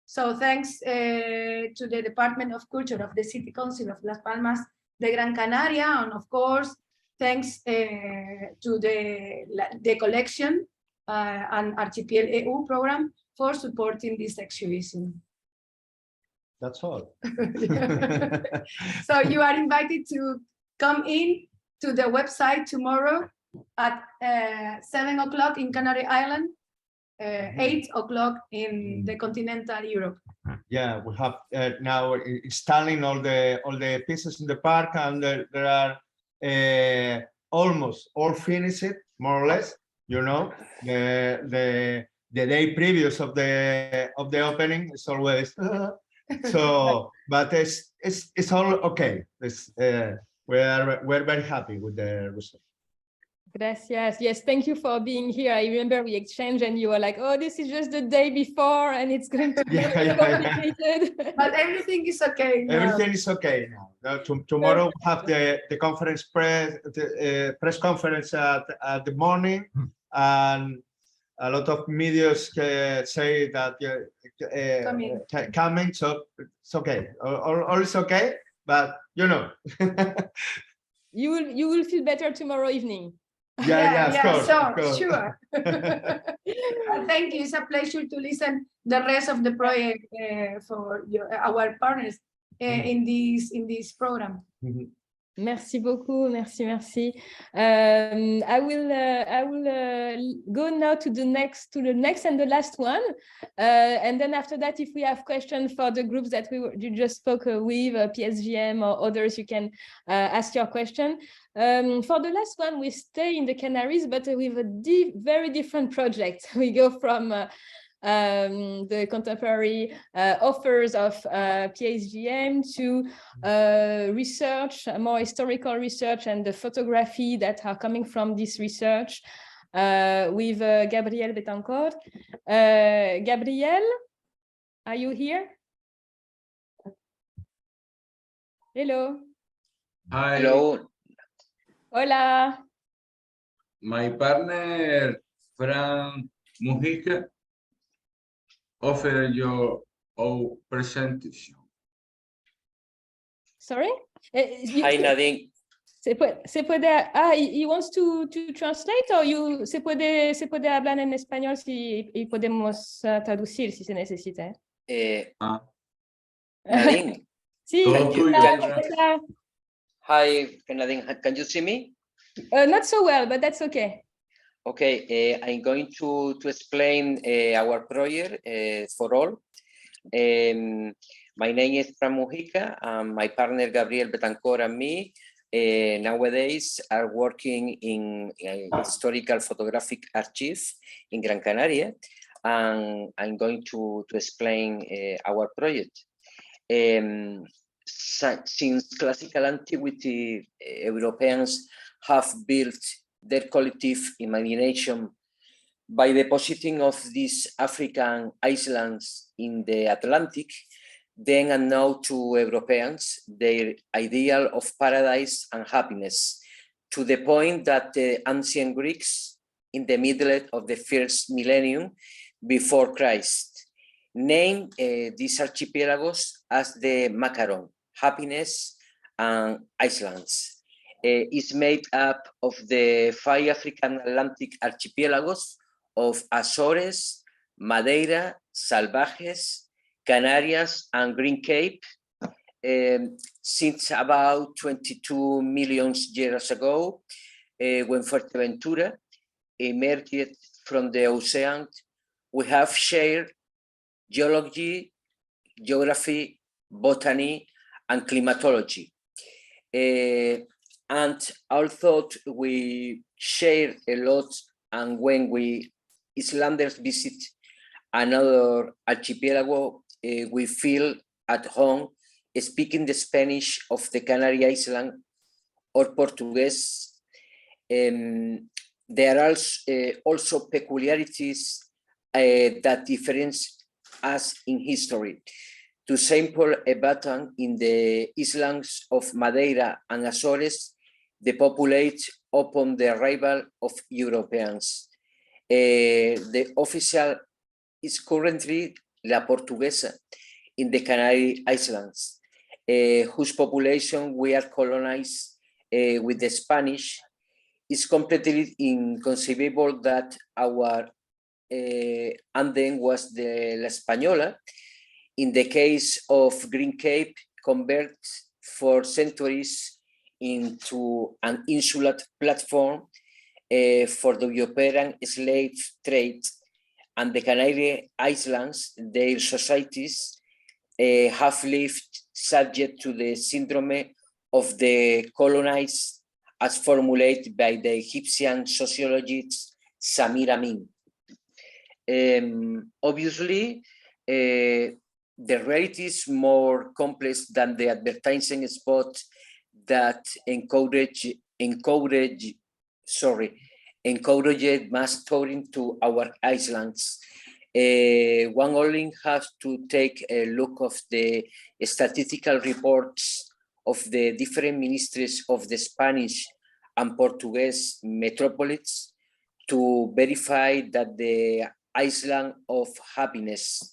So thanks to the Department of Culture of the City Council of Las Palmas de Gran Canaria, and of course, thanks to the collection and Archipiel EU program for supporting this exhibition. That's all. So you are invited to come in to the website tomorrow at 7 o'clock in Canary Island, 8 o'clock in the continental Europe. Yeah, we have now installing all the pieces in the park, and there are almost all finished, more or less. You know, the day previous of the opening is always so, but it's all okay. We're very happy with the result. Gracias. Yes, thank you for being here. I remember we exchanged and you were like, oh, this is just the day before and it's going to be complicated. But everything is okay now. Everything is okay now. Tomorrow we have the conference press conference at the morning, and a lot of media say that coming, so it's okay. All is okay, but you know. You will feel better tomorrow evening. Of course. Sure. Thank you. It's a pleasure to listen the rest of the project for our partners in this program. Merci beaucoup, merci. I will go now to the next and the last one, and then after that, if we have questions for the groups that you just spoke with, PSGM or others, you can ask your question. For the last one, we stay in the Canaries, but with a very different project. We go from the contemporary offers of PSGM to research, more historical research, and the photography that are coming from this research with Gabriel Betancourt. Gabriel, are you here? Hello. Hi. Hello. Hola. My partner, Fran Mujica, offer your own presentation. Sorry? Hi, Nadine. He wants to translate, or se puede hablar en español y podemos traducir si se necesita. Nadine. Sí. Hi, Nadine. Can you see me? Not so well, but that's okay. Okay, I'm going to explain our project for all. My name is Fran Mujica, and my partner Gabriel Betancourt and me nowadays are working in historical photographic archives in Gran Canaria, and I'm going to explain our project. Since classical antiquity, Europeans have built their collective imagination by depositing of these African islands in the Atlantic, then and now to Europeans, their ideal of paradise and happiness, to the point that the ancient Greeks in the middle of the first millennium before Christ named these archipelagos as the Macaron, happiness and islands. Is made up of the 5 African Atlantic archipelagos of Azores, Madeira, Salvajes, Canarias, and Green Cape. Since about 22 million years ago, when Fuerteventura emerged from the ocean, we have shared geology, geography, botany, and climatology. And although we share a lot, and when we Islanders visit another archipelago, we feel at home speaking the Spanish of the Canary Island or Portuguese. There are also peculiarities that differentiate us in history. To sample a button in the islands of Madeira and Azores, the populate upon the arrival of Europeans. The official is currently La Portuguesa in the Canary Islands, whose population we are colonized with the Spanish. It's completely inconceivable that our Anden was the La Española. In the case of Green Cape, converted for centuries into an insular platform for the European slave trade, and the Canary Islands, their societies have lived subject to the syndrome of the colonized as formulated by the Egyptian sociologist Samir Amin. Obviously, the reality is more complex than the advertising spot that encouraged mass touring to our islands. One only has to take a look of the statistical reports of the different ministries of the Spanish and Portuguese metropolis to verify that the island of happiness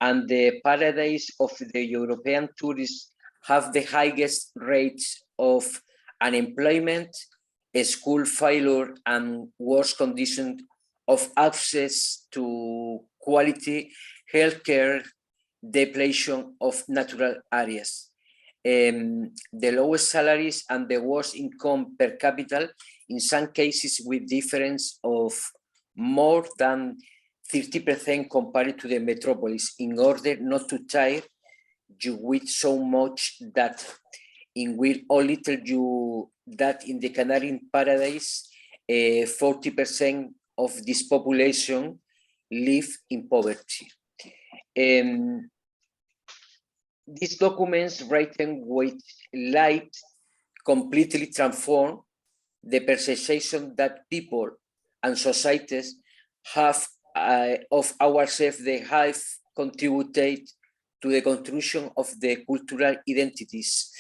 and the paradise of the European tourists have the highest rates of unemployment, school failure, and worse conditions of access to quality healthcare, depletion of natural areas. The lowest salaries and the worst income per capita, in some cases with difference of more than 30% compared to the metropolis, in order not to tire you with so much that in will only tell you that in the Canary paradise, 40% of this population live in poverty. These documents written with light completely transform the perception that people and societies have of ourselves. They have contributed to the construction of the cultural identities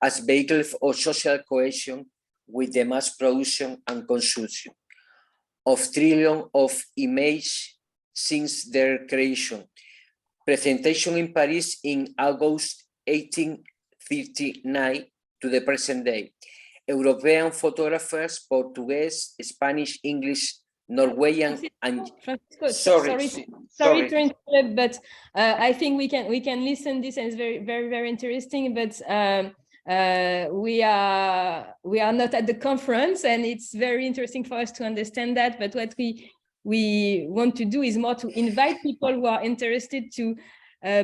as vehicles of social cohesion with the mass production and consumption of trillions of images since their creation. Presentation in Paris in August 1839 to the present day. European photographers, Portuguese, Spanish, English, Norwegian, and sorry to interrupt, but I think we can listen this, and it's very interesting. But we are not at the conference, and it's very interesting for us to understand that. But what we want to do is more to invite people who are interested to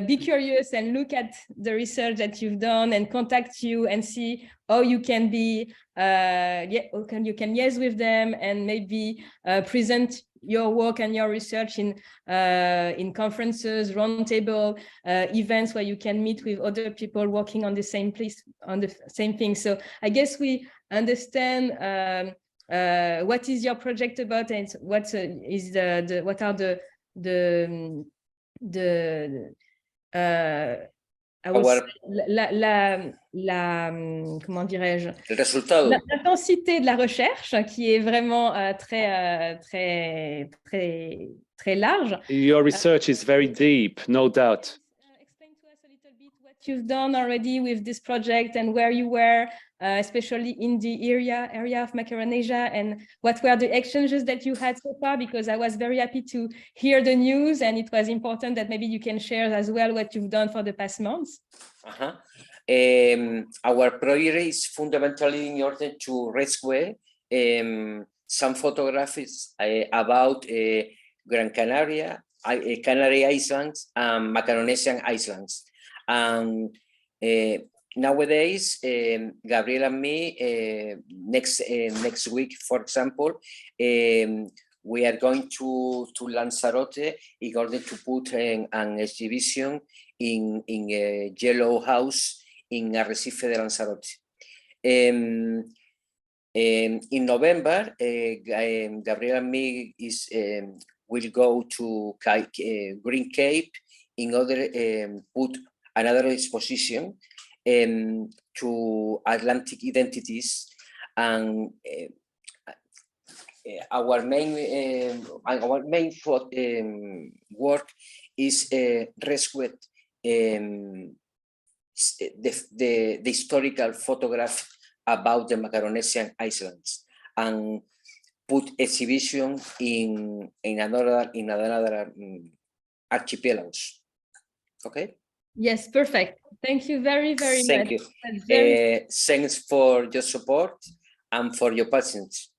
be curious and look at the research that you've done and contact you and see how you can be you can liaise with them and maybe present your work and your research in conferences, roundtable events where you can meet with other people working on the same place, on the same thing. So I guess we understand what is your project about, and what is what are the comment dirais-je, l'intensité de la recherche qui est vraiment très large. Your research is very deep, no doubt. What you've done already with this project and where you were, especially in the area of Macaronesia, and what were the exchanges that you had so far, because I was very happy to hear the news, and it was important that maybe you can share as well what you've done for the past months. Our project is fundamentally in order to rescue some photographs about Gran Canaria, Canary Islands, and Macaronesian Islands. And nowadays, Gabriel and me, next week, for example, we are going to Lanzarote in order to put an exhibition in a yellow house in Arrecife de Lanzarote. In November, Gabriel and me will go to Green Cape in order to put another exposition to Atlantic identities, and our main work is rescue the historical photograph about the Macaronesian Islands and put exhibition in another archipelagos. Okay. Yes, perfect. Thank you very much. Thank you. Thanks for your support and for your patience.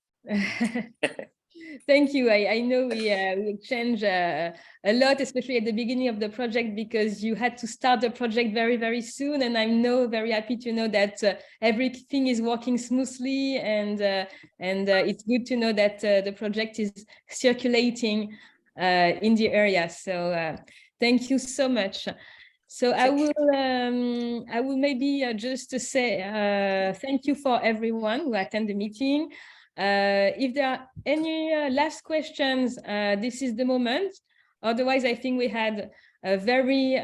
Thank you. I know we exchanged a lot, especially at the beginning of the project, because you had to start the project very soon, and I'm very happy to know that everything is working smoothly, and it's good to know that the project is circulating in the area. So thank you so much. So I will maybe just say thank you for everyone who attend the meeting. If there are any last questions, this is the moment. Otherwise, I think we had a very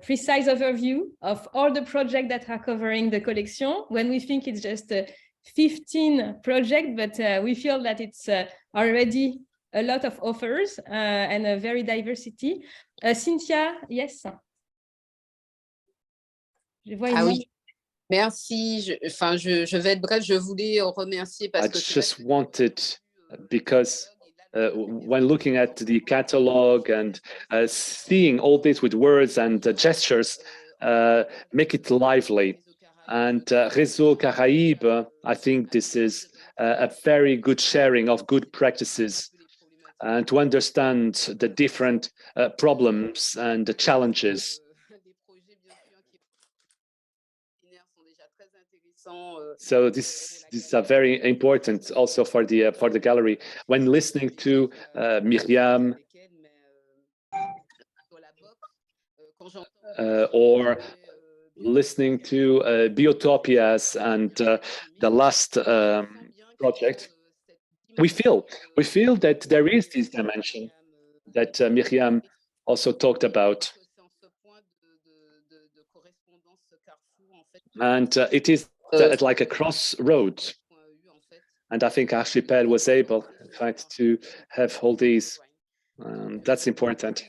precise overview of all the projects that are covering the collection. When we think it's just 15 projects, but we feel that it's already a lot of offers and a very diversity. Cynthia, yes. Je vois une oui. Merci. Je vais être bref. Je voulais remercier parce que. I just wanted, because when looking at the catalog and seeing all this with words and gestures, make it lively. And Réseau Caraïbes, I think this is a very good sharing of good practices, and to understand the different problems and the challenges. So these are very important also for the gallery. When listening to Myriam or listening to Biotopias and the last project, we feel that there is this dimension that Myriam also talked about, and it is at like a crossroad. And I think Archipel was able, in fact, to have all these. That's important.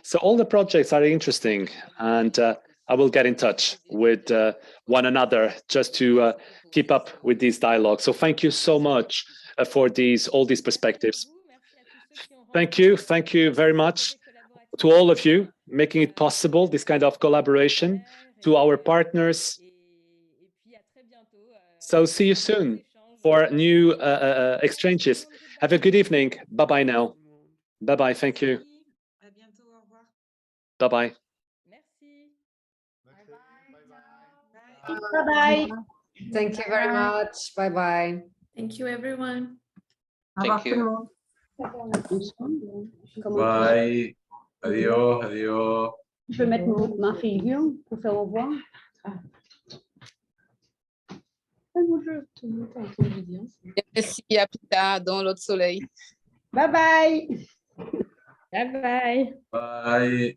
So all the projects are interesting, and I will get in touch with one another just to keep up with these dialogues. So thank you so much for all these perspectives. Thank you very much to all of you making it possible, this kind of collaboration, to our partners. So see you soon for new exchanges. Have a good evening. Bye-bye now. Bye-bye. Thank you. Bye-bye. Bye-bye. Thank you very much. Bye-bye. Thank you, everyone. Thank you. Bye. Adiós, adiós. Je vais mettre ma figure pour faire au revoir. Merci, à plus tard dans l'autre soleil. Bye bye. Bye bye.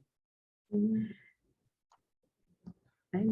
Bye.